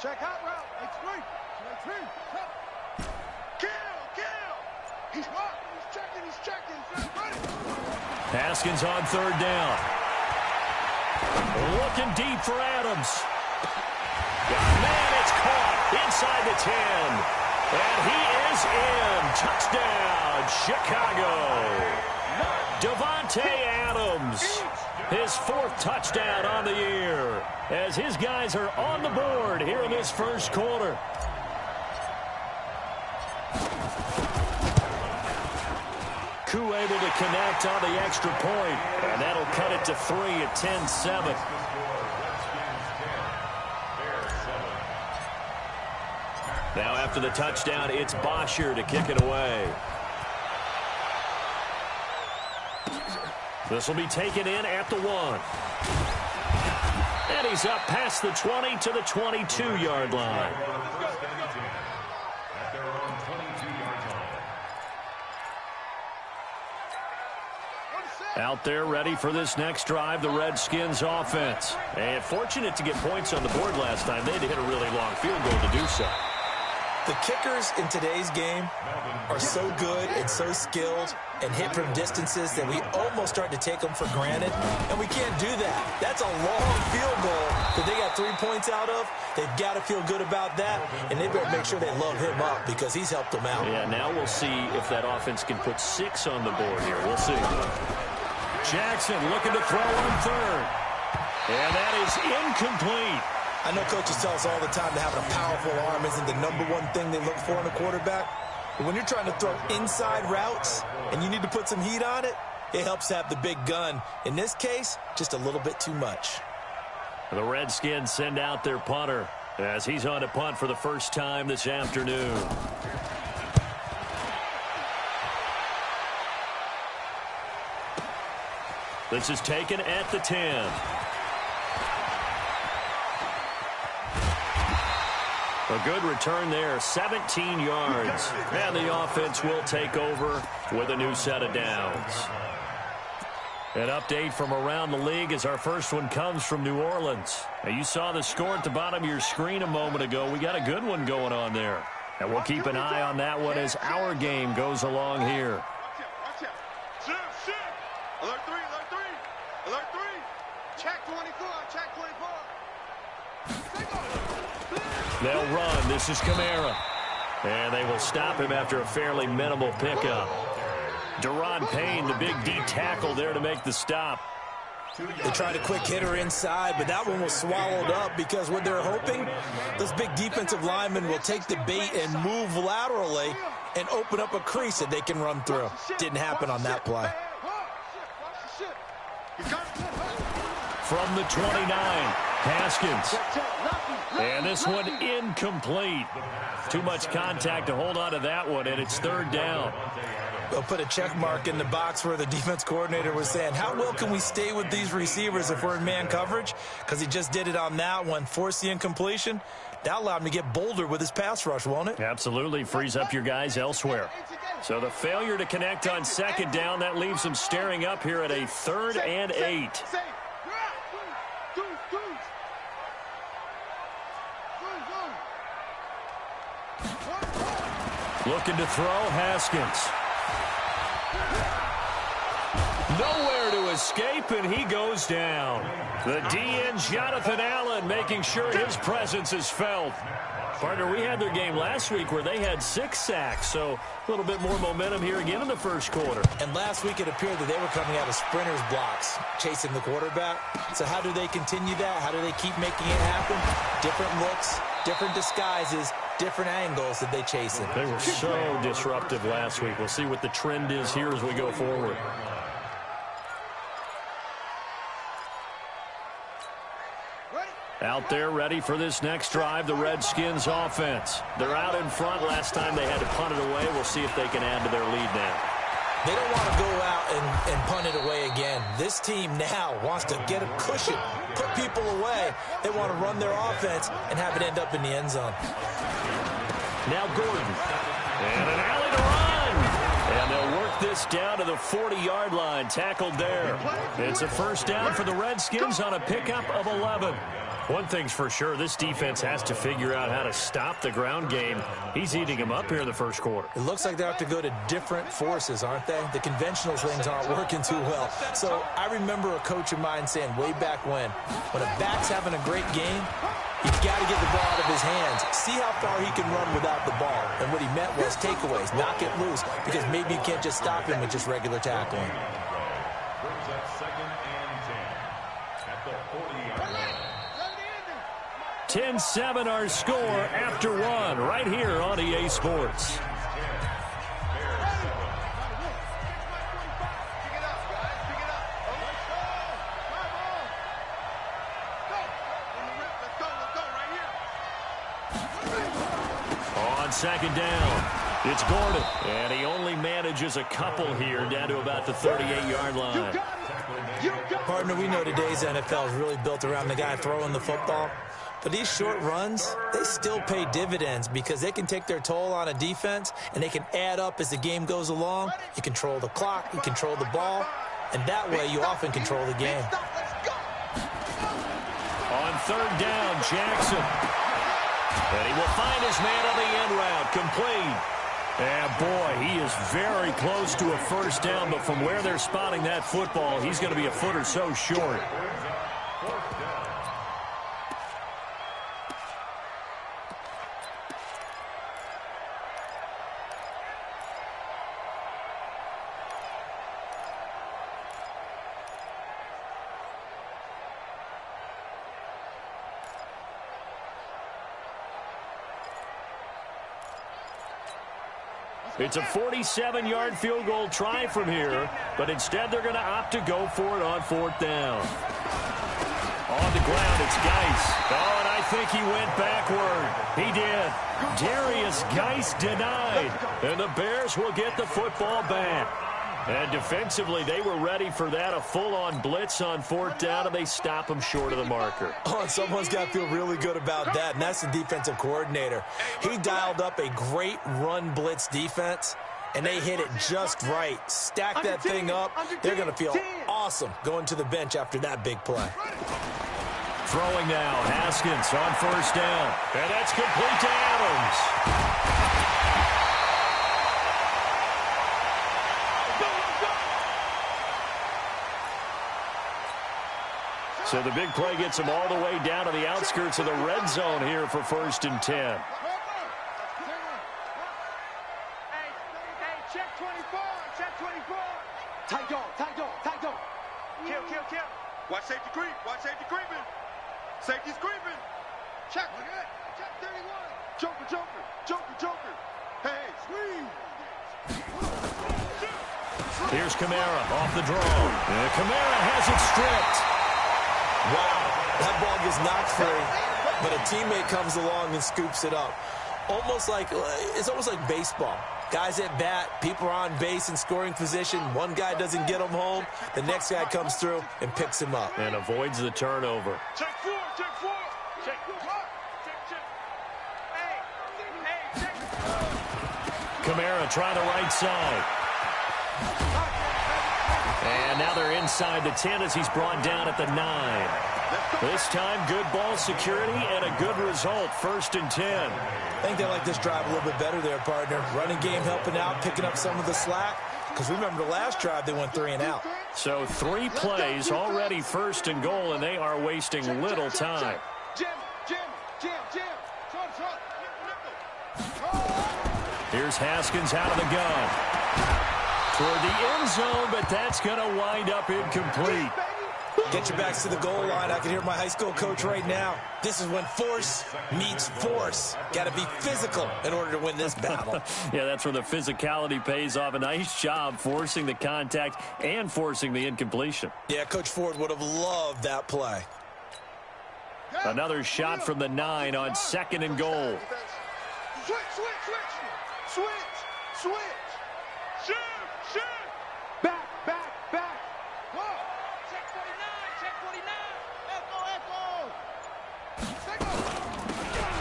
Check hot route. Makes three. Kill. He's walking. He's checking. He's ready. Haskins on third down. Looking deep for Adams. Man, it's caught inside the 10. And he is in. Touchdown, Chicago. Davante Adams. His 4th touchdown on the year as his guys are on the board here in this first quarter. Koo able to connect on the extra point, and that'll cut it to 3 at 10-7. Now after the touchdown, it's Bosher to kick it away. This will be taken in at the 1. And he's up past the 20 to the 22-yard line. Out there ready for this next drive, the Redskins offense. And fortunate to get points on the board last time. They had to hit a really long field goal to do so. The kickers in today's game are so good and so skilled and hit from distances that we almost start to take them for granted, and we can't do that. That's a long field goal that they got 3 points out of. They've got to feel good about that, and they better make sure they load him up because he's helped them out. Yeah, now we'll see if that offense can put 6 on the board here. We'll see. Jackson looking to throw on third. And that is incomplete. I know coaches tell us all the time that having a powerful arm isn't the #1 thing they look for in a quarterback. But when you're trying to throw inside routes and you need to put some heat on it, it helps have the big gun. In this case, just a little bit too much. The Redskins send out their punter as he's on to punt for the first time this afternoon. This is taken at the 10. A good return there, 17 yards. And the offense will take over with a new set of downs. An update from around the league as our first one comes from New Orleans. Now, you saw the score at the bottom of your screen a moment ago. We got a good one going on there. And we'll keep an eye on that one as our game goes along here. Watch out. Shoot. Alert 3. Alert 3. Check 24. Check 24. They'll run. This is Kamara. And they will stop him after a fairly minimal pickup. Deron Payne, the big D tackle there to make the stop. They tried a quick hitter inside, but that one was swallowed up because what they're hoping, those big defensive linemen will take the bait and move laterally and open up a crease that they can run through. Didn't happen on that play. From the 29, Haskins. And this one incomplete. Too much contact to hold on to that one, and it's third down. They'll put a check mark in the box where the defense coordinator was saying, how well can we stay with these receivers if we're in man coverage? Because he just did it on that one. Force the incompletion. That allowed him to get bolder with his pass rush, won't it? Absolutely. Frees up your guys elsewhere. So the failure to connect on second down, that leaves them staring up here at a 3rd and 8. Looking to throw, Haskins. Nowhere to escape, and he goes down. The DN, Jonathan Allen, making sure his presence is felt. Partner, we had their game last week where they had 6 sacks, so a little bit more momentum here again in the first quarter. And last week it appeared that they were coming out of sprinters blocks, chasing the quarterback. So how do they continue that? How do they keep making it happen? Different looks, different disguises, different angles that they chase him. They were so disruptive last week. We'll see what the trend is here as we go forward. Out there ready for this next drive, the Redskins offense. They're out in front. Last time they had to punt it away. We'll see if they can add to their lead now. They don't want to go out and punt it away again. This team now wants to get a cushion, put people away. They want to run their offense and have it end up in the end zone. Now Gordon. And an alley to run. And they'll work this down to the 40-yard line. Tackled there. It's a first down for the Redskins on a pickup of 11. One thing's for sure, this defense has to figure out how to stop the ground game. He's eating them up here in the first quarter. It looks like they have to go to different forces, aren't they? The conventional things aren't working too well. So I remember a coach of mine saying way back when a back's having a great game, you've got to get the ball out of his hands. See how far he can run without the ball. And what he meant was takeaways, knock it loose, because maybe you can't just stop him with just regular tackling. Brings up 2nd and 10 at the 40-yard line. 10-7 our score after 1 right here on EA Sports. On second down, it's Gordon. And he only manages a couple here down to about the 38-yard line. Partner, we know today's NFL is really built around the guy throwing the football. But these short runs, they still pay dividends because they can take their toll on a defense and they can add up as the game goes along. You control the clock, you control the ball, and that way you often control the game. On third down, Jackson. And he will find his man on the end route, complete. And boy, he is very close to a first down, but from where they're spotting that football, he's going to be a foot or so short. It's a 47-yard field goal try from here, but instead they're going to opt to go for it on 4th down. On the ground, it's Geis. Oh, and I think he went backward. He did. Darius Geis denied. And the Bears will get the football back. And defensively, they were ready for that, a full-on blitz on 4th down, and they stop him short of the marker. Oh, and someone's got to feel really good about that, and that's the defensive coordinator. He dialed up a great run blitz defense, and they hit it just right. Stack that thing up. They're going to feel awesome going to the bench after that big play. Throwing now, Haskins on first down. And that's complete to Adams. So the big play gets him all the way down to the outskirts of the red zone here for 1st and 10. Hey, check 24, check 24. Tight dog, tight dog, tight dog. Kill. Watch safety creep, watch safety creeping. Safety's creeping. Check 31. Joker. Hey, squeeze. Here's Kamara off the draw. And Kamara has it stripped. Wow, that ball gets knocked free, but a teammate comes along and scoops it up. It's almost like baseball. Guys at bat, people are on base in scoring position. One guy doesn't get him home. The next guy comes through and picks him up. And avoids the turnover. Check four. Kamara trying the right side. And now they're inside the 10 as he's brought down at the 9. This time, good ball security and a good result. 1st and 10. I think they like this drive a little bit better there, partner. Running game helping out, picking up some of the slack. Because remember the last drive, they went 3 and out. So 3 plays, already 1st and goal, and they are wasting little time. Jim. Here's Haskins out of the gun. Toward the end zone, but that's going to wind up incomplete. Get your backs to the goal line. I can hear my high school coach right now. This is when force meets force. Got to be physical in order to win this battle. Yeah, that's where the physicality pays off. A nice job forcing the contact and forcing the incompletion. Yeah, Coach Ford would have loved that play. Another shot from the 9 on 2nd and goal. Switch. Shoot. Back. Whoa. Check 49. Echo.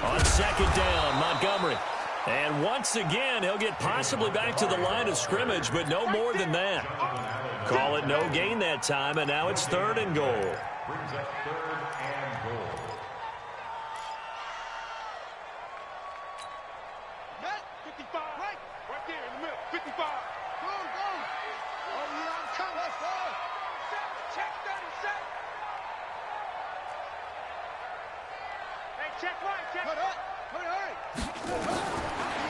On 2nd down, Montgomery. And once again, he'll get possibly back to the line of scrimmage, but no more than that. Call it no gain that time, and now it's 3rd and goal. Brings up 3rd and goal. Net 55. Right there in the middle. 55. Go. Oh, yeah, I'm coming. Let's go. Check 37. Hey, check right. Check. Hurry.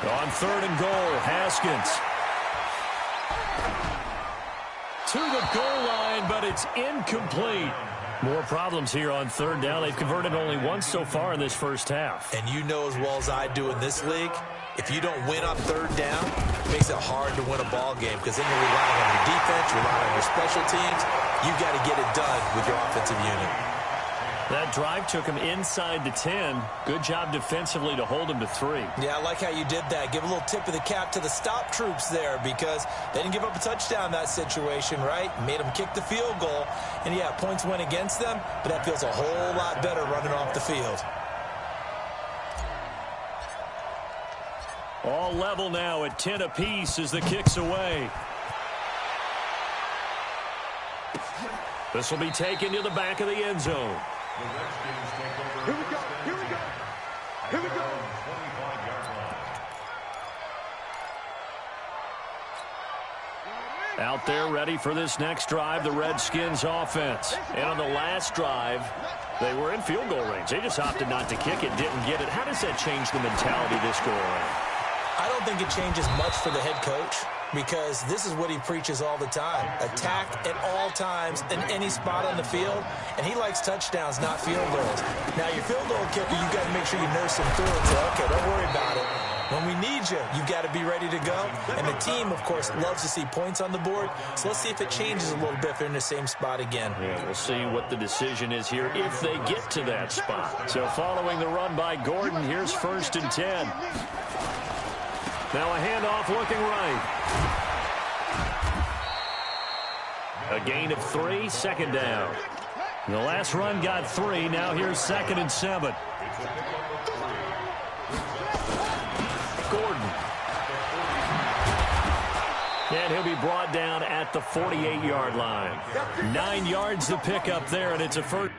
On 3rd and goal, Haskins. To the goal line, but it's incomplete. More problems here on 3rd down. They've converted only once so far in this first half. And you know as well as I do in this league, if you don't win on 3rd down, it makes it hard to win a ball game because then you're relying on your defense, relying on your special teams. You got to get it done with your offensive unit. That drive took him inside the 10. Good job defensively to hold him to 3. Yeah, I like how you did that. Give a little tip of the cap to the stop troops there because they didn't give up a touchdown in that situation, right? Made them kick the field goal. And, yeah, points went against them, but that feels a whole lot better running off the field. All level now at 10 apiece as the kick's away. This will be taken to the back of the end zone. The Redskins take over. Here we go. 25-yard line. Out there ready for this next drive, the Redskins offense. And on the last drive, they were in field goal range. They just opted not to kick it, didn't get it. How does that change the mentality this go around? I don't think it changes much for the head coach because this is what he preaches all the time. Attack at all times in any spot on the field, and he likes touchdowns, not field goals. Now, your field goal kicker, you got to make sure you nurse him through and say, okay, don't worry about it. When we need you, you got to be ready to go. And the team, of course, loves to see points on the board. So let's see if it changes a little bit if they're in the same spot again. Yeah, we'll see what the decision is here if they get to that spot. So following the run by Gordon, here's 1st and 10. Now a handoff looking right. A gain of 3, 2nd down. The last run got 3. Now here's 2nd and 7. Gordon. And he'll be brought down at the 48-yard line. 9 yards to pick up there, and it's a first.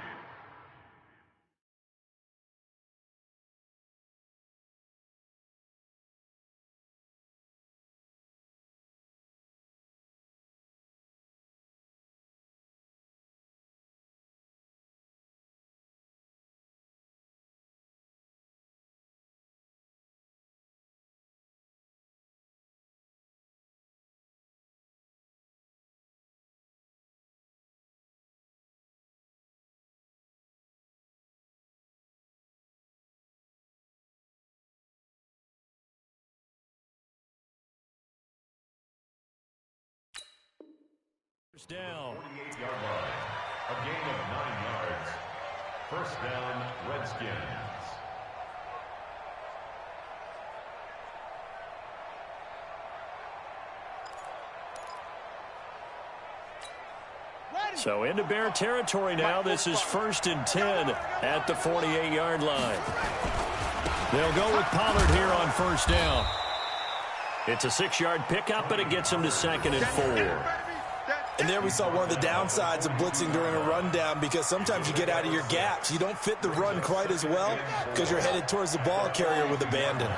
Down. 48-yard line. A gain of 9 yards. First down, Redskins. So into Bear territory now. This is 1st and 10 at the 48-yard line. They'll go with Pollard here on first down. It's a 6-yard pickup, and it gets him to 2nd and 4. And there we saw one of the downsides of blitzing during a rundown, because sometimes you get out of your gaps. You don't fit the run quite as well because you're headed towards the ball carrier with abandon.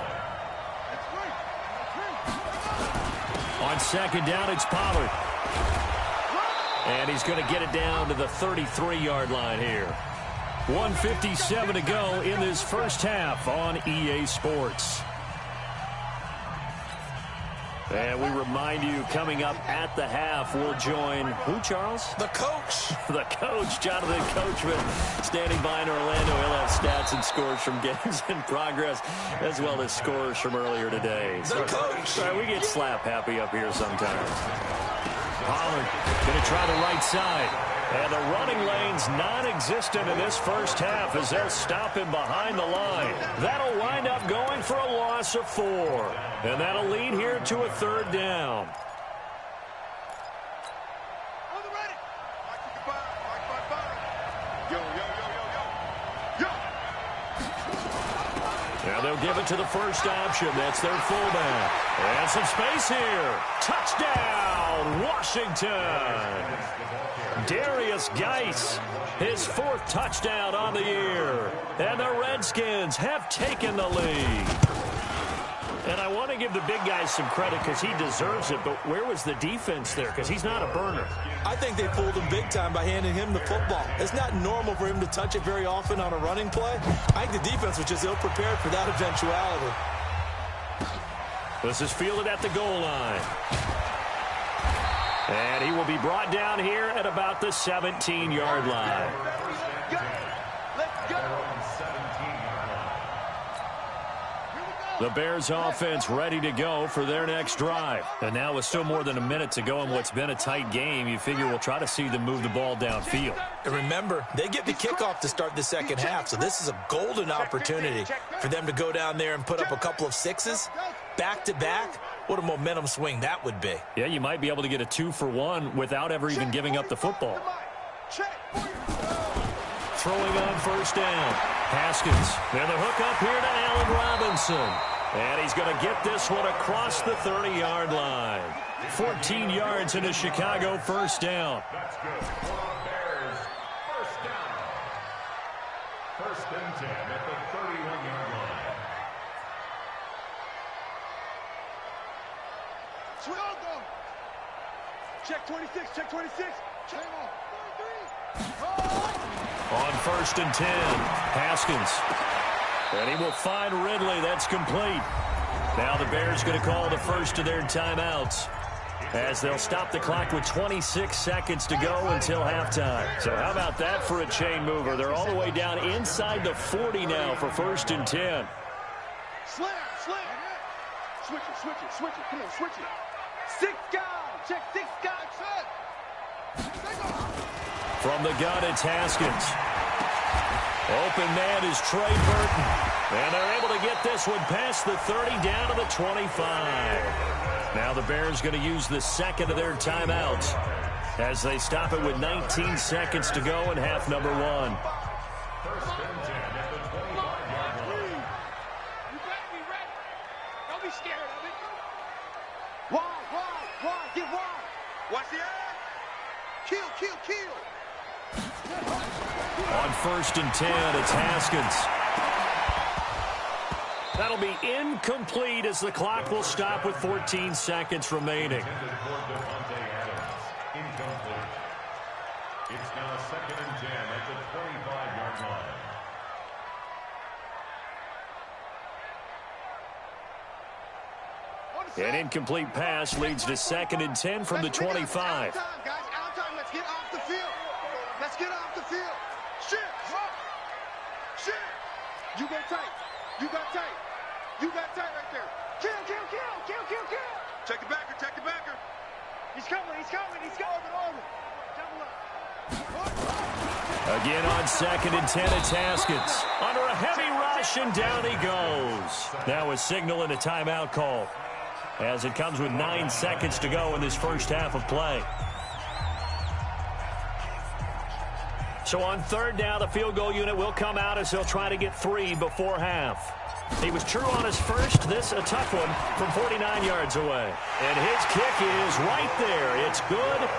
On 2nd down, it's Pollard. And he's going to get it down to the 33-yard line here. 1:57 to go in this first half on EA Sports. And we remind you, coming up at the half, we'll join who, Charles? The coach. The coach, Jonathan Coachman, standing by in Orlando. He'll have stats and scores from games in progress, as well as scores from earlier today. The coach. Sorry, we get slap happy up here sometimes. Pollard going to try the right side. And the running lane's non-existent in this first half as they'll stop him behind the line. That'll wind up going for a loss of 4. And that'll lead here to a 3rd down. Now they'll give it to the first option. That's their fullback. And some space here. Touchdown, Washington. Darius Geis, his 4th touchdown on the year. And the Redskins have taken the lead. And I want to give the big guys some credit because he deserves it, but where was the defense there? Because he's not a burner. I think they fooled him big time by handing him the football. It's not normal for him to touch it very often on a running play. I think the defense was just ill-prepared for that eventuality. This is fielded at the goal line. And he will be brought down here at about the 17-yard line. Let's go. The Bears offense ready to go for their next drive. And now with still more than a minute to go in what's been a tight game, you figure we'll try to see them move the ball downfield. And remember, they get the kickoff to start the second half, so this is a golden opportunity for them to go down there and put up a couple of 6s back-to-back. What a momentum swing that would be. Yeah, you might be able to get a 2-for-1 without ever even giving up the football. Throwing on first down. Haskins. And the hook up here to Allen Robinson. And he's going to get this one across the 30-yard line. 14 yards into Chicago first down. That's good. Bears first down. 1st and 10 at the 31-yard line. Check 26, check 26. Check on. 43. On 1st and 10, Haskins. And he will find Ridley. That's complete. Now the Bears going to call the first of their timeouts as they'll stop the clock with 26 seconds to go until halftime. So how about that for a chain mover? They're all the way down inside the 40 now for 1st and 10. Slam. Switch it. Come on, switch it. 6 guys. Check 6 guys. From the gun, it's Haskins. Open man is Trey Burton. And they're able to get this one past the 30 down to the 25. Now the Bears going to use the second of their timeouts as they stop it with 19 seconds to go in half number 1. 1st and 10 at the 25-yard line. You better be ready. Don't be scared of it. Why? Wide, get wide. Watch the eye. Kill. On 1st and 10, it's Haskins. That'll be incomplete as the clock will stop with 14 seconds remaining. Incomplete. It's now 2nd and 10 at the 25-yard line. An incomplete pass leads to 2nd and 10 from the 25. Out time. Let's get off the field. Shit. You go tight. You got tight right there. Kill. Check the backer. He's coming. Over. Double up. Again on 2nd and 10, it's Haskins. Under a heavy rush, and down he goes. Now a signal and a timeout call, as it comes with 9 seconds to go in this first half of play. So on 3rd down, the field goal unit will come out as they'll try to get 3 before half. He was true on his first. This a tough one from 49 yards away. And his kick is right there. It's good.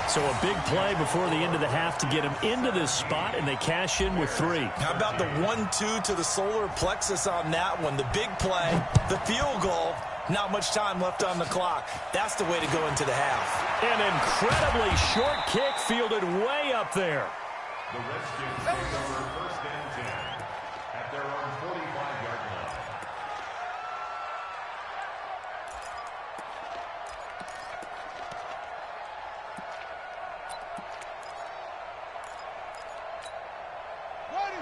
So a big play before the end of the half to get him into this spot, and they cash in with 3. How about the 1-2 to the solar plexus on that one? The big play, the field goal, not much time left on the clock. That's the way to go into the half. An incredibly short kick fielded way up there. The Redskins take over 1st and 10 at their own 45-yard line.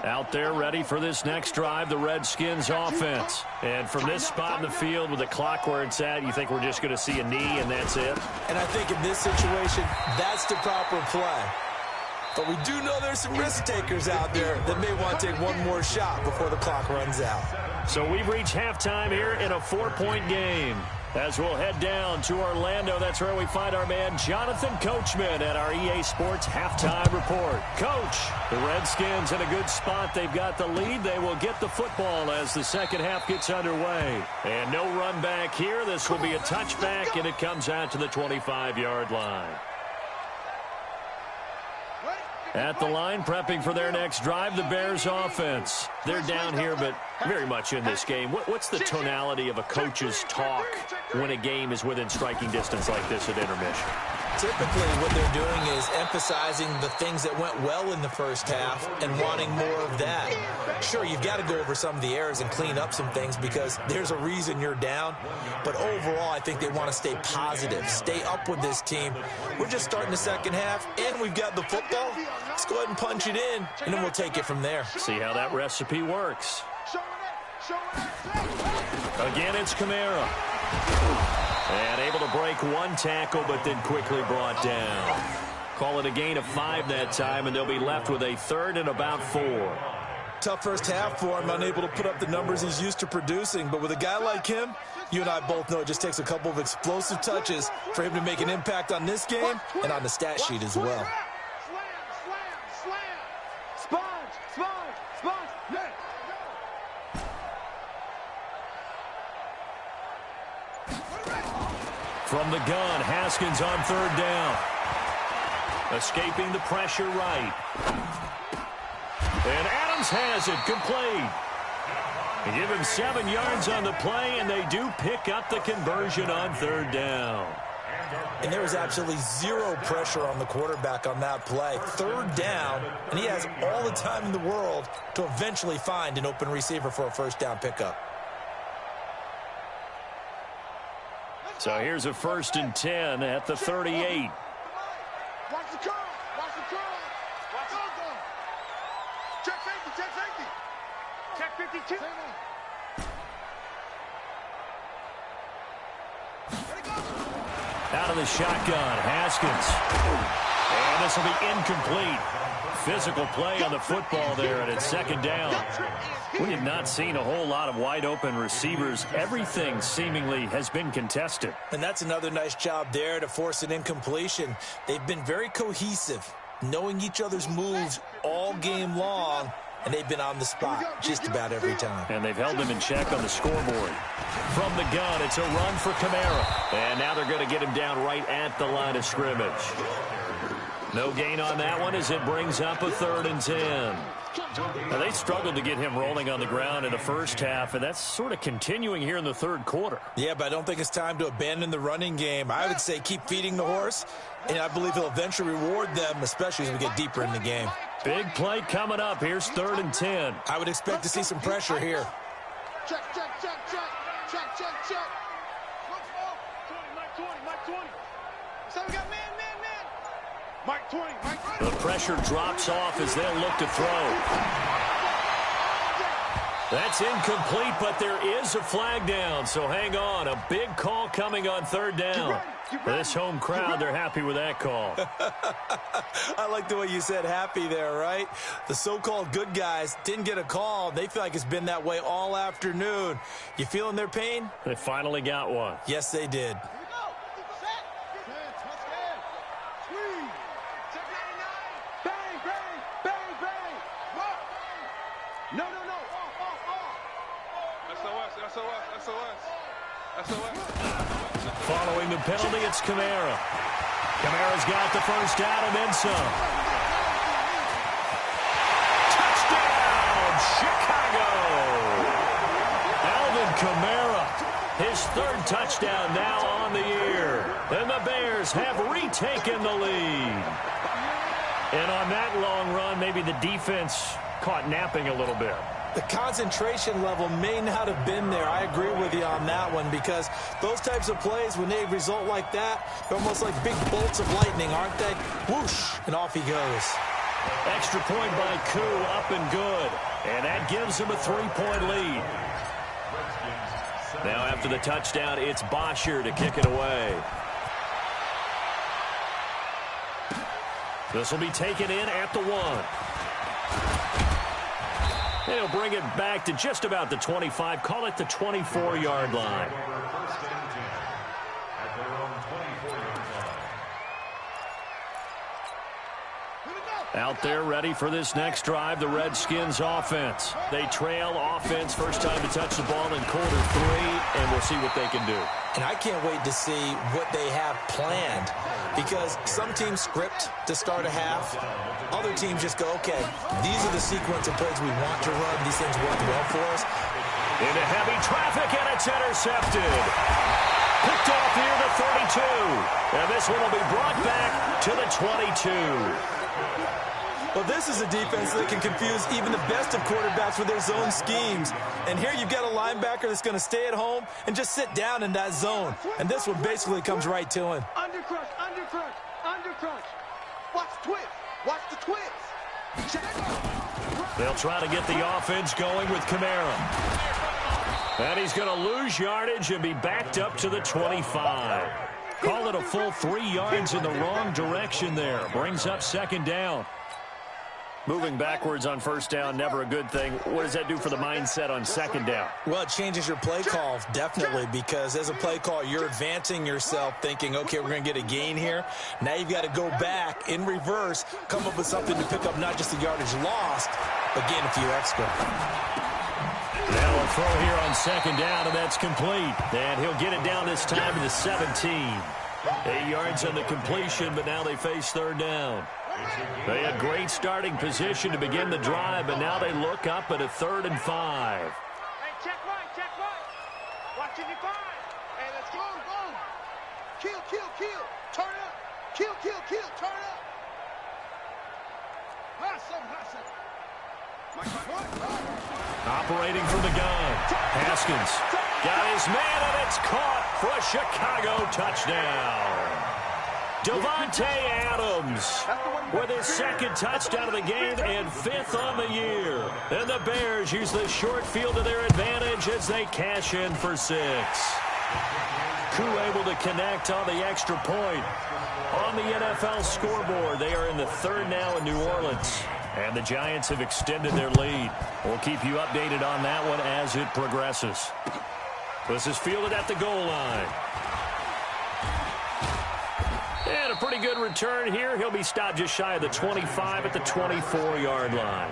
Out there ready for this next drive, the Redskins offense. And from this spot in the field with the clock where it's at, you think we're just going to see a knee and that's it? And I think in this situation, that's the proper play. But we do know there's some risk takers out there that may want to take one more shot before the clock runs out. So we've reached halftime here in a 4-point game. As we'll head down to Orlando, that's where we find our man Jonathan Coachman at our EA Sports Halftime Report. Coach, the Redskins in a good spot. They've got the lead. They will get the football as the second half gets underway. And no run back here. This will be a touchback, and it comes out to the 25-yard line. At the line, prepping for their next drive, the Bears offense. They're down here, but very much in this game. What's the tonality of a coach's talk when a game is within striking distance like this at intermission? Typically, what they're doing is emphasizing the things that went well in the first half and wanting more of that. Sure, you've got to go over some of the errors and clean up some things because there's a reason you're down. But overall, I think they want to stay positive, stay up with this team. We're just starting the second half, and we've got the football. Let's go ahead and punch it in, and then we'll take it from there. See how that recipe works. Again, it's Kamara. And able to break one tackle, but then quickly brought down. Call it a gain of 5 that time, and they'll be left with a 3rd and about 4. Tough first half for him, unable to put up the numbers he's used to producing. But with a guy like him, you and I both know it just takes a couple of explosive touches for him to make an impact on this game and on the stat sheet as well. From the gun, Haskins on 3rd down. Escaping the pressure right. And Adams has it complete. They give him 7 yards on the play, and they do pick up the conversion on 3rd down. And there was absolutely zero pressure on the quarterback on that play. 3rd down, and he has all the time in the world to eventually find an open receiver for a 1st down pickup. So here's a 1st and 10 at the 38. Watch the curl. Watch the curl. Watch the go. Check safety. Check safety. Check 52. Out of the shotgun, Haskins. And this will be incomplete. Physical play on the football there, and it's 2nd down. We have not seen a whole lot of wide-open receivers. Everything seemingly has been contested. And that's another nice job there to force an incompletion. They've been very cohesive, knowing each other's moves all game long, and they've been on the spot just about every time. And they've held him in check on the scoreboard. From the gun, it's a run for Kamara. And now they're going to get him down right at the line of scrimmage. No gain on that one as it brings up a 3rd and 10. Now, they struggled to get him rolling on the ground in the first half, and that's sort of continuing here in the 3rd quarter. Yeah, but I don't think it's time to abandon the running game. I would say keep feeding the horse, and I believe he'll eventually reward them, especially as we get deeper in the game. Big play coming up. Here's 3rd and 10. I would expect to see some pressure here. Check. Mike 20. So we got man. Mike 20. The pressure drops off as they'll look to throw. That's incomplete, but there is a flag down, so hang on. A big call coming on 3rd down. For this home crowd, they're happy with that call. I like the way you said happy there, right? The so-called good guys didn't get a call. They feel like it's been that way all afternoon. You feeling their pain? They finally got one. Yes, they did. Following the penalty, it's Kamara. Kamara's got the first down and then some. Touchdown, Chicago! Alvin Kamara, his 3rd touchdown now on the year. And the Bears have retaken the lead. And on that long run, maybe the defense caught napping a little bit. The concentration level may not have been there. I agree with you on that one, because those types of plays, when they result like that, they're almost like big bolts of lightning, aren't they? Whoosh, and off he goes. Extra point by Koo, up and good. And that gives him a 3-point lead. Now after the touchdown, it's Bosher to kick it away. This will be taken in at the 1. They'll bring it back to just about the 25. Call it the 24-yard line. Out there ready for this next drive, the Redskins offense. They trail offense, first time to touch the ball in quarter 3, and we'll see what they can do. And I can't wait to see what they have planned, because some teams script to start a half. Other teams just go, okay, these are the sequence of plays we want to run. These things work well for us. Into heavy traffic, and it's intercepted. Picked off near the 32. And this one will be brought back to the 22. Well, this is a defense that can confuse even the best of quarterbacks with their zone schemes. And here you've got a linebacker that's going to stay at home and just sit down in that zone. And this one basically comes right to him. Undercrush. Watch the twist. Watch the twist. They'll try to get the offense going with Kamara. And he's going to lose yardage and be backed up to the 25. Call it a full 3 yards in the wrong direction there. Brings up 2nd down. Moving backwards on 1st down, never a good thing. What does that do for the mindset on 2nd down? Well, it changes your play call, definitely, because as a play call, you're advancing yourself thinking, okay, we're going to get a gain here. Now you've got to go back in reverse, come up with something to pick up not just the yardage lost, but gain a few extra. Now a throw here on 2nd down, and that's complete. And he'll get it down this time to the 17. 8 yards on the completion, but now they face 3rd down. They had great starting position to begin the drive, but now they look up at a 3rd and 5. Hey, check right. Watching you 5. Hey, let's go. Kill. Turn up. Kill. Turn up. Hustle. Operating from the gun. Haskins got his man, and it's caught for a Chicago touchdown. Devontae Adams with his 2nd touchdown of the game and 5th on the year. And the Bears use the short field to their advantage as they cash in for 6. Koo able to connect on the extra point. On the NFL scoreboard, they are in the 3rd now in New Orleans. And the Giants have extended their lead. We'll keep you updated on that one as it progresses. This is fielded at the goal line. And a pretty good return here. He'll be stopped just shy of the 25 at the 24-yard line.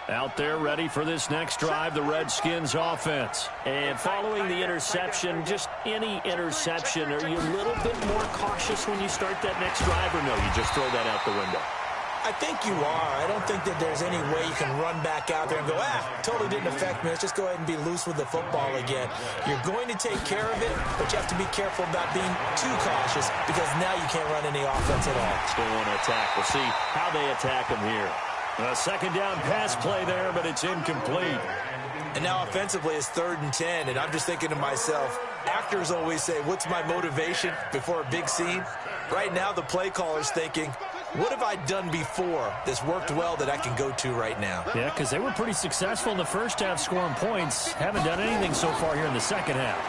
Out there ready for this next drive, the Redskins offense. And following the interception, just any interception, are you a little bit more cautious when you start that next drive, or no, you just throw that out the window? I think you are. I don't think that there's any way you can run back out there and go, totally didn't affect me. Let's just go ahead and be loose with the football again. You're going to take care of it, but you have to be careful about being too cautious because now you can't run any offense at all. Still want to attack. We'll see how they attack them here. A second down pass play there, but it's incomplete. And now offensively it's 3rd and 10, and I'm just thinking to myself, actors always say, what's my motivation before a big scene? Right now the play caller's thinking, what have I done before that's worked well that I can go to right now? Yeah, because they were pretty successful in the first half scoring points. Haven't done anything so far here in the second half.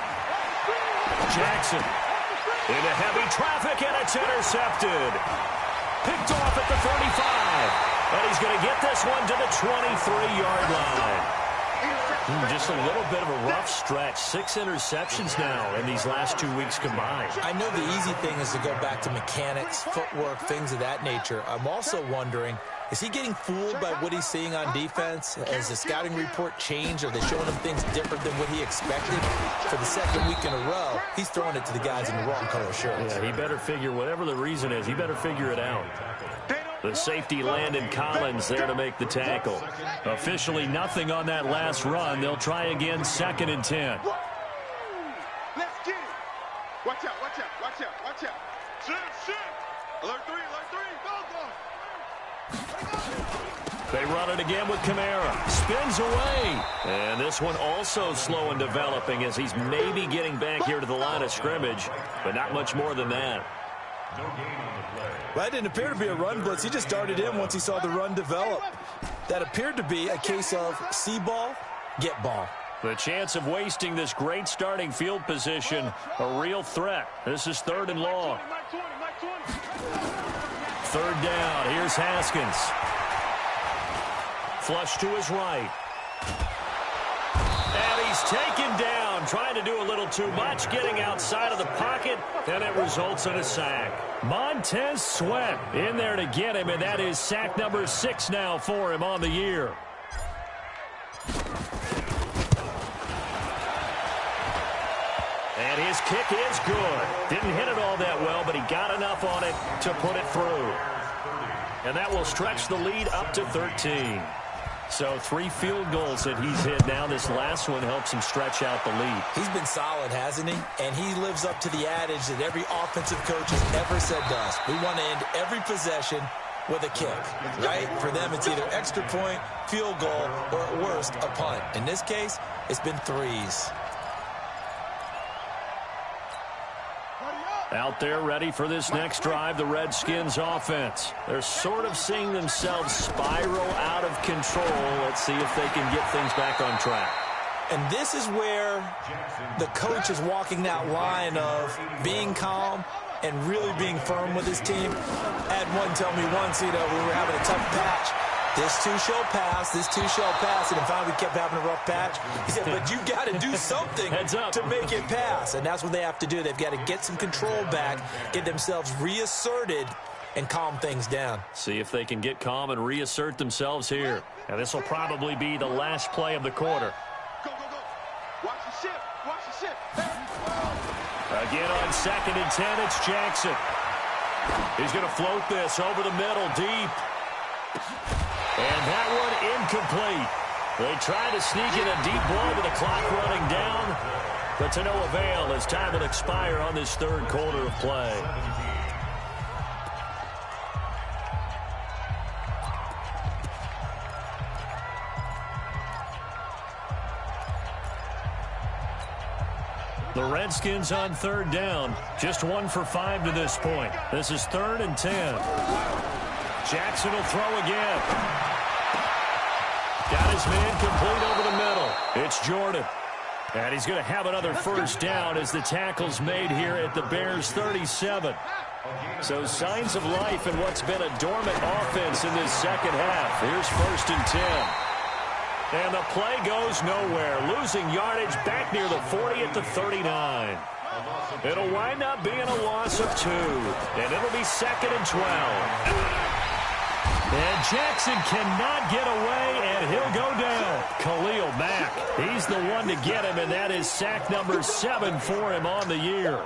Jackson into heavy traffic, and it's intercepted. Picked off at the 35. And he's going to get this one to the 23-yard line. Just a little bit of a rough stretch. 6 interceptions now in these last 2 weeks combined. I know the easy thing is to go back to mechanics, footwork, things of that nature. I'm also wondering, is he getting fooled by what he's seeing on defense? Has the scouting report changed? Are they showing him things different than what he expected? For the second week in a row, he's throwing it to the guys in the wrong color shirts. Yeah, he better figure, whatever the reason is, he better figure it out. The safety Landon Collins there to make the tackle. Officially nothing on that last run. They'll try again, 2nd and 10. Let's get it. Watch out, watch out, watch out, watch out. Shit. Alert 3, go. They run it again with Kamara. Spins away. And this one also slow in developing as he's maybe getting back here to the line of scrimmage, but not much more than that. Well, that didn't appear to be a run blitz. He just darted in once he saw the run develop. That appeared to be a case of see ball, get ball. The chance of wasting this great starting field position, a real threat. This is 3rd and long. 3rd down. Here's Haskins. Flush to his right. And he's taken down, trying to do a little too much, getting outside of the pocket, and it results in a sack. Montez Sweat in there to get him, and that is sack number 6 now for him on the year. And his kick is good. Didn't hit it all that well, but he got enough on it to put it through. And that will stretch the lead up to 13. So 3 field goals that he's hit now. This last one helps him stretch out the lead. He's been solid, hasn't he? And he lives up to the adage that every offensive coach has ever said to us. We want to end every possession with a kick, right? For them, it's either extra point, field goal, or at worst, a punt. In this case, it's been 3s. Out there ready for this next drive, the Redskins offense. They're sort of seeing themselves spiral out of control. Let's see if they can get things back on track. And this is where the coach is walking that line of being calm and really being firm with his team. I had one tell me once, we were having a tough patch. This too shall pass, this too shall pass. And finally we kept having a rough patch. He said, but you got to do something to make it pass. And that's what they have to do. They've got to get some control back, get themselves reasserted, and calm things down. See if they can get calm and reassert themselves here. And this will probably be the last play of the quarter. Go. Watch the ship. Watch the ship. Again on 2nd and 10, it's Jackson. He's going to float this over the middle, deep. And that one incomplete. They try to sneak in a deep blow with the clock running down, but to no avail as time will expire on this 3rd quarter of play. The Redskins on 3rd down, just 1 for 5 to this point. This is 3rd and 10. Jackson will throw again. Got his man complete over the middle. It's Jordan. And he's going to have another first down as the tackle's made here at the Bears' 37. So signs of life in what's been a dormant offense in this second half. Here's 1st and 10. And the play goes nowhere. Losing yardage back near the 40 at the 39. It'll wind up being a loss of 2. And it'll be 2nd and 12. And Jackson cannot get away, and he'll go down. Khalil Mack, he's the one to get him, and that is sack number 7 for him on the year.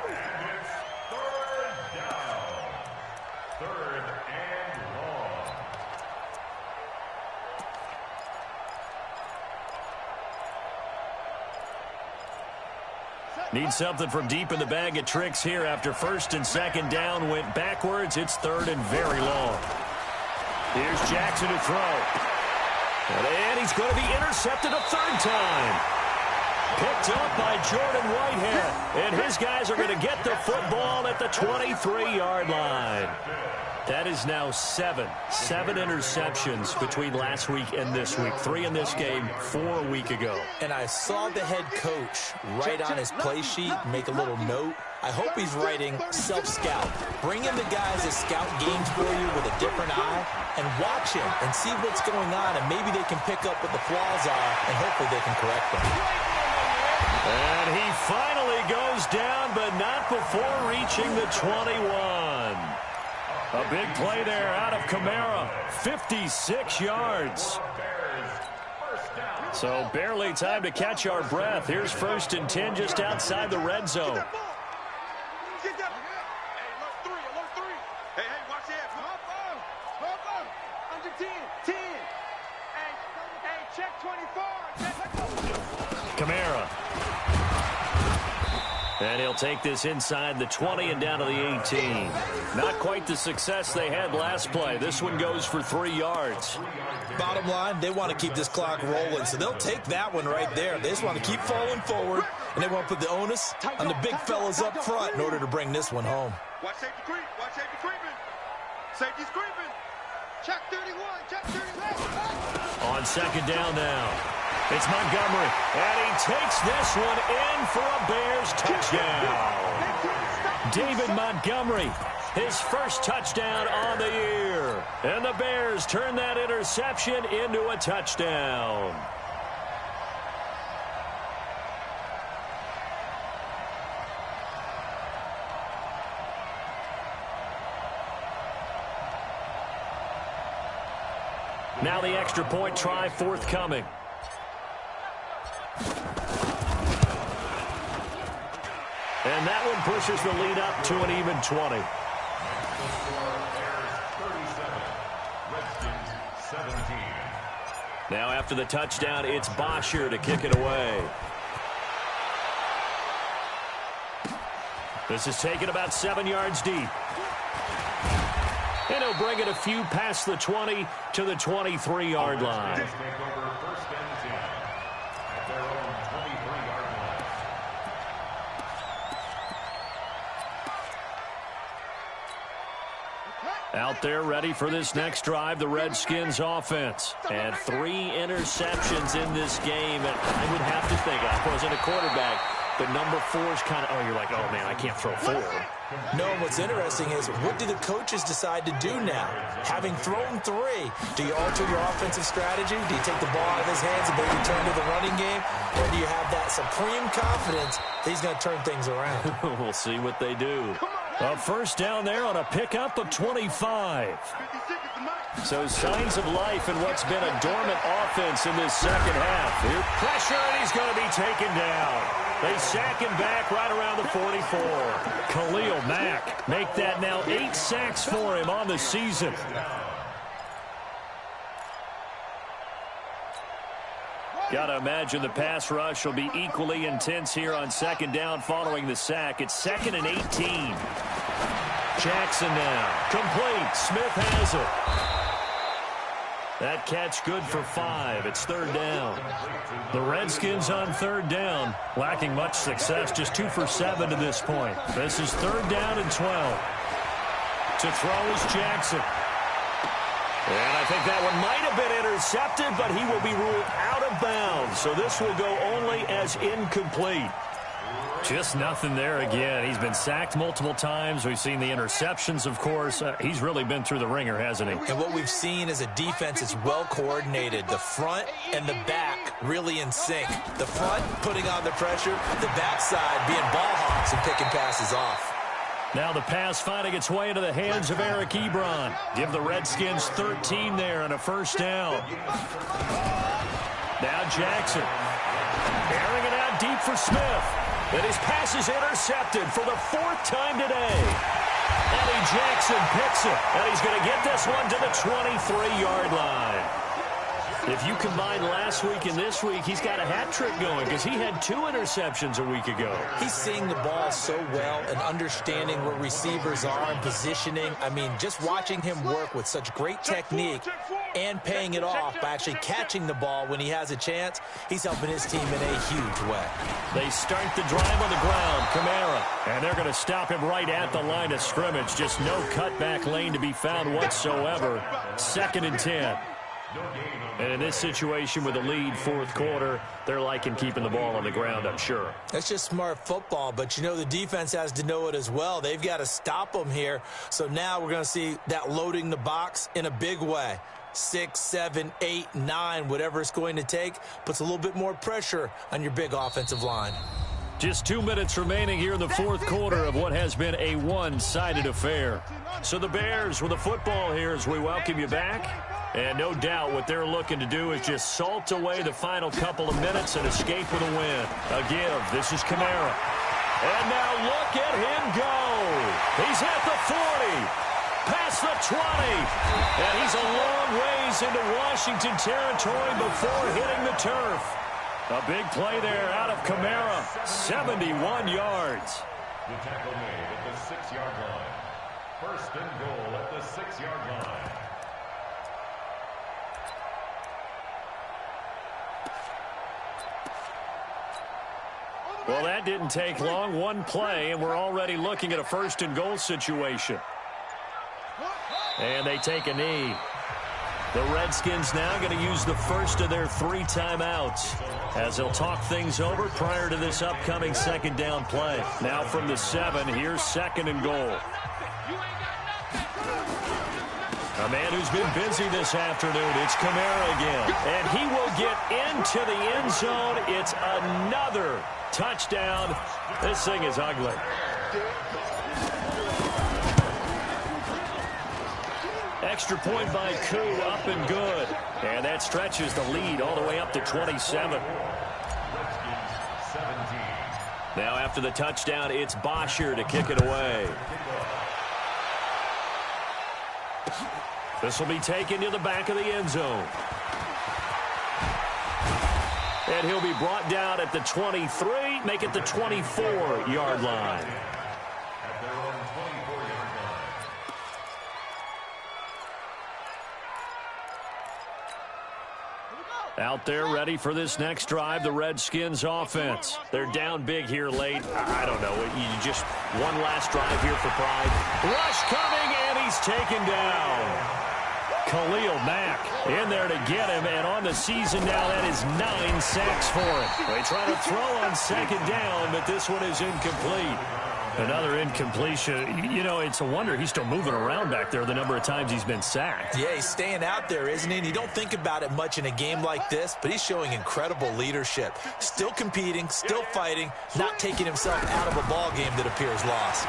Need something from deep in the bag of tricks here after first and second down went backwards. It's third and very long. Here's Jackson to throw. And he's going to be intercepted a third time. Picked up by Jordan Whitehead. And his guys are going to get the football at the 23-yard line. That is now 7 interceptions between last week and this week. 3 in this game, 4 a week ago. And I saw the head coach write on his play sheet, make a little note. I hope he's writing self-scout. Bring in the guys that scout games for you with a different eye and watch him and see what's going on, and maybe they can pick up what the flaws are, and hopefully they can correct them. And he finally goes down, but not before reaching the 21. A big play there out of Kamara, 56 yards. So barely time to catch our breath. Here's 1st and 10 just outside the red zone. Kamara. And he'll take this inside the 20 and down to the 18. Not quite the success they had last play. This one goes for 3 yards. Bottom line, they want to keep this clock rolling, so they'll take that one right there. They just want to keep falling forward, and they want to put the onus on the big fellas up front in order to bring this one home. Watch safety creep. Watch safety creeping. Safety's creeping. Check 31. Check 31. On second down now. It's Montgomery, and he takes this one in for a Bears touchdown. David Montgomery, his first touchdown on the year. And the Bears turn that interception into a touchdown. Now the extra point try forthcoming. And that one pushes the lead up to an even 20. Now after the touchdown, it's Bosher to kick it away. This is taken about 7 yards deep. And he'll bring it a few past the 20 to the 23-yard line. Out there ready for this next drive, the Redskins offense. And 3 interceptions in this game. And I would have to think, I wasn't a quarterback, but number 4 is kind of, you're like, oh, man, I can't throw 4. No, what's interesting is, what do the coaches decide to do now? Having thrown 3, do you alter your offensive strategy? Do you take the ball out of his hands and maybe turn to the running game? Or do you have that supreme confidence that he's going to turn things around? We'll see what they do. A first down there on a pickup of 25. So signs of life in what's been a dormant offense in this second half. Here, pressure, and he's going to be taken down. They sack him back right around the 44. Khalil Mack make that now 8 sacks for him on the season. Got to imagine the pass rush will be equally intense here on second down following the sack. It's 2nd and 18. Jackson now. Complete. Smith has it. That catch good for 5. It's 3rd down. The Redskins on 3rd down, lacking much success, just 2 for 7 to this point. This is 3rd down and 12. To throw is Jackson. And I think that one might have been intercepted, but he will be ruled out of bounds. So this will go only as incomplete. Just nothing there again. He's been sacked multiple times. We've seen the interceptions, of course. He's really been through the ringer, hasn't he? And what we've seen is a defense that's well coordinated. The front and the back really in sync. The front putting on the pressure, the backside being ball hawks and picking passes off. Now the pass finding its way into the hands of Eric Ebron. Give the Redskins 13 there and a first down. Now Jackson. Airing it out deep for Smith. And his pass is intercepted for the 4th time today. Eddie Jackson picks it. And he's going to get this one to the 23-yard line. If you combine last week and this week, he's got a hat trick going because he had 2 interceptions a week ago. He's seeing the ball so well and understanding where receivers are and positioning. I mean, just watching him work with such great technique and paying it off by actually catching the ball when he has a chance, he's helping his team in a huge way. They start the drive on the ground, Kamara, and they're going to stop him right at the line of scrimmage. Just no cutback lane to be found whatsoever. 2nd and 10. And in this situation with a lead 4th quarter, they're liking keeping the ball on the ground, I'm sure. That's just smart football, but you know the defense has to know it as well. They've got to stop them here. So now we're going to see that loading the box in a big way. 6, 7, 8, 9, whatever it's going to take, puts a little bit more pressure on your big offensive line. Just 2 minutes remaining here in the 4th quarter of what has been a one-sided affair. So the Bears with the football here as we welcome you back. And no doubt what they're looking to do is just salt away the final couple of minutes and escape with a win. A give. This is Kamara. And now look at him go. He's at the 40. Past the 20. And he's a long ways into Washington territory before hitting the turf. A big play there out of Kamara. 71 yards. The tackle made at the 6-yard line. 1st and goal at the 6-yard line. Well, that didn't take long. One play, and we're already looking at a 1st and goal situation. And they take a knee. The Redskins now going to use the first of their 3 timeouts as they'll talk things over prior to this upcoming 2nd down play. Now from the 7, here's 2nd and goal. A man who's been busy this afternoon, it's Kamara again. And he will get into the end zone. It's another touchdown. This thing is ugly. Extra point by Koo, up and good. And that stretches the lead all the way up to 27. Now after the touchdown, it's Bosher to kick it away. This will be taken to the back of the end zone. And he'll be brought down at the 23, make it the 24-yard line. At their own 24-yard line. Out there ready for this next drive, the Redskins offense. They're down big here late. I don't know. You just one last drive here for pride. Rush coming, and he's taken down. Khalil Mack in there to get him, and on the season now, that is 9 sacks for him. They try to throw on 2nd down, but this one is incomplete. Another incompletion. You know, it's a wonder he's still moving around back there the number of times he's been sacked. Yeah, he's staying out there, isn't he? And you don't think about it much in a game like this, but he's showing incredible leadership. Still competing, still fighting, not taking himself out of a ball game that appears lost.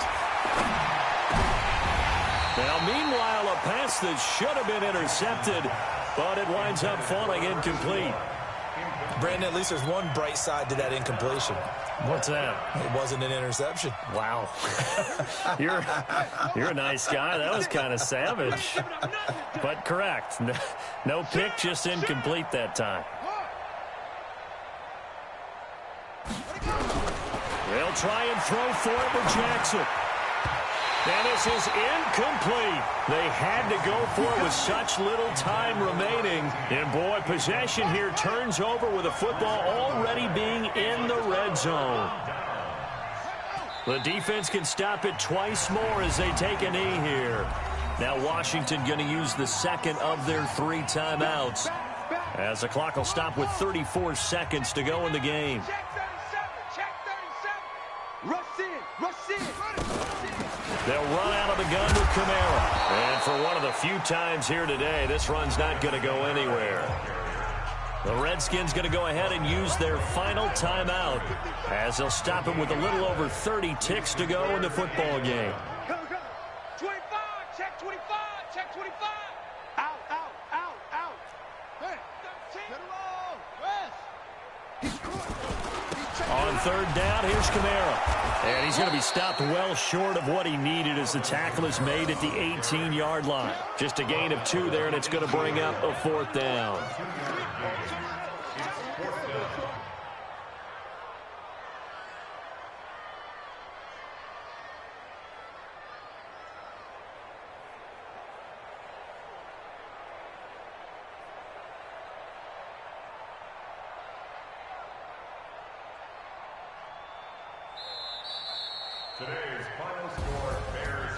Now, meanwhile, a pass that should have been intercepted, but it winds up falling incomplete. Brandon, at least there's one bright side to that incompletion. What's that? It wasn't an interception. Wow. You're a nice guy. That was kind of savage. But correct. No pick, just incomplete that time. They'll try and throw for it with Jackson. And this is incomplete. They had to go for it with such little time remaining. And, boy, possession here turns over with the football already being in the red zone. The defense can stop it twice more as they take a knee here. Now Washington going to use the 2nd of their 3 timeouts as the clock will stop with 34 seconds to go in the game. Check 37. Rush in. Rush in. They'll run out of the gun with Kamara. And for one of the few times here today, this run's not going to go anywhere. The Redskins going to go ahead and use their final timeout as they'll stop it with a little over 30 ticks to go in the football game. Go, go. 25, check 25, check 25. Out, out, out, out. Hey, 13. Get him on. Rest. He's caught. On third down, here's Kamara. And he's going to be stopped well short of what he needed as the tackle is made at the 18-yard line. Just a gain of 2 there, and it's going to bring up a 4th down. Today's final score, Bears.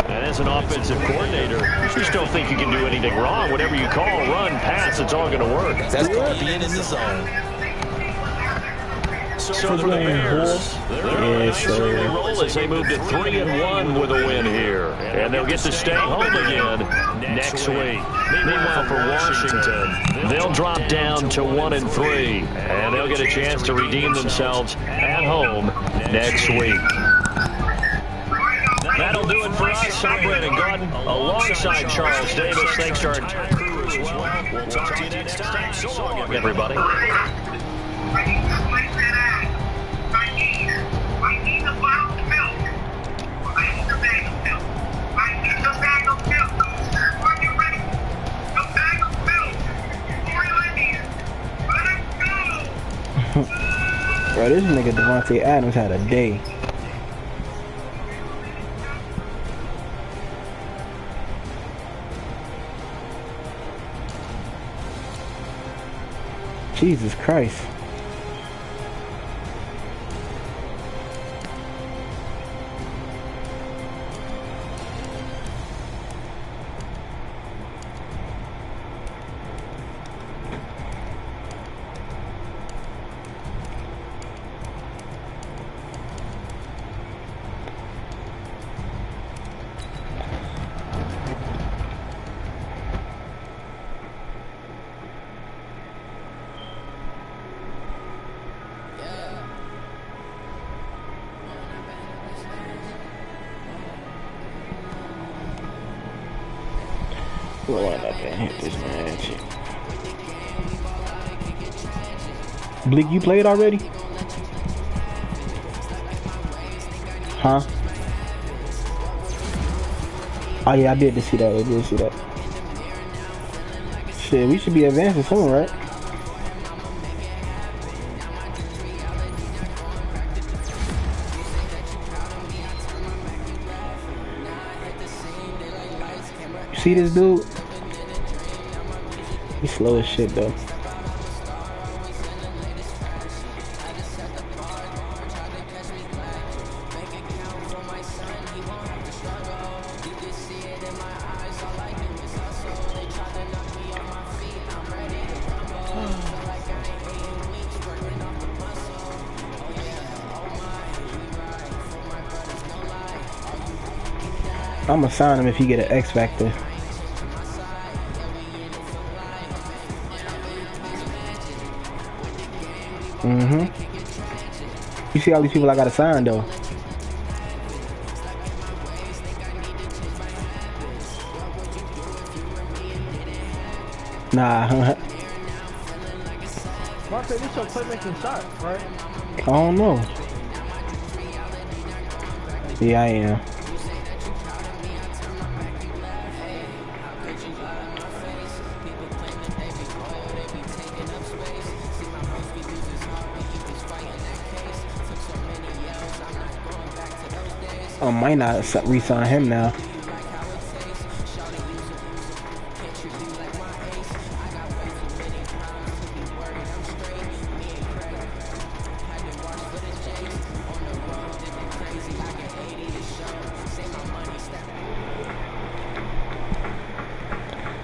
And as an offensive coordinator, you just don't think you can do anything wrong. Whatever you call, run, pass, it's all going to work. That's called being in the zone. So the Bears, they're absolutely roll as they move to 3-1 with a win here. And they'll get to stay home again next week. Meanwhile, for Washington, they'll drop down to 1-3. And they'll get a chance to redeem themselves at home next week. That'll do it for us. I'm Brandon Gordon alongside Charles Davis. Thanks to our entire crew as well. We'll talk to you next time. So long, everybody. Bro, this nigga Devontae Adams had a day. Jesus Christ. Bleak, you played already? Huh? Oh yeah, I did see that. I did see that. Shit, we should be advancing soon, right? You see this dude? He's slow as shit though. I'm gonna sign him if he get an X Factor. You see all these people I gotta sign though. Nah. Mark, this your playmaking shot, right? I don't know. Yeah, I am. I might not re-sign him now.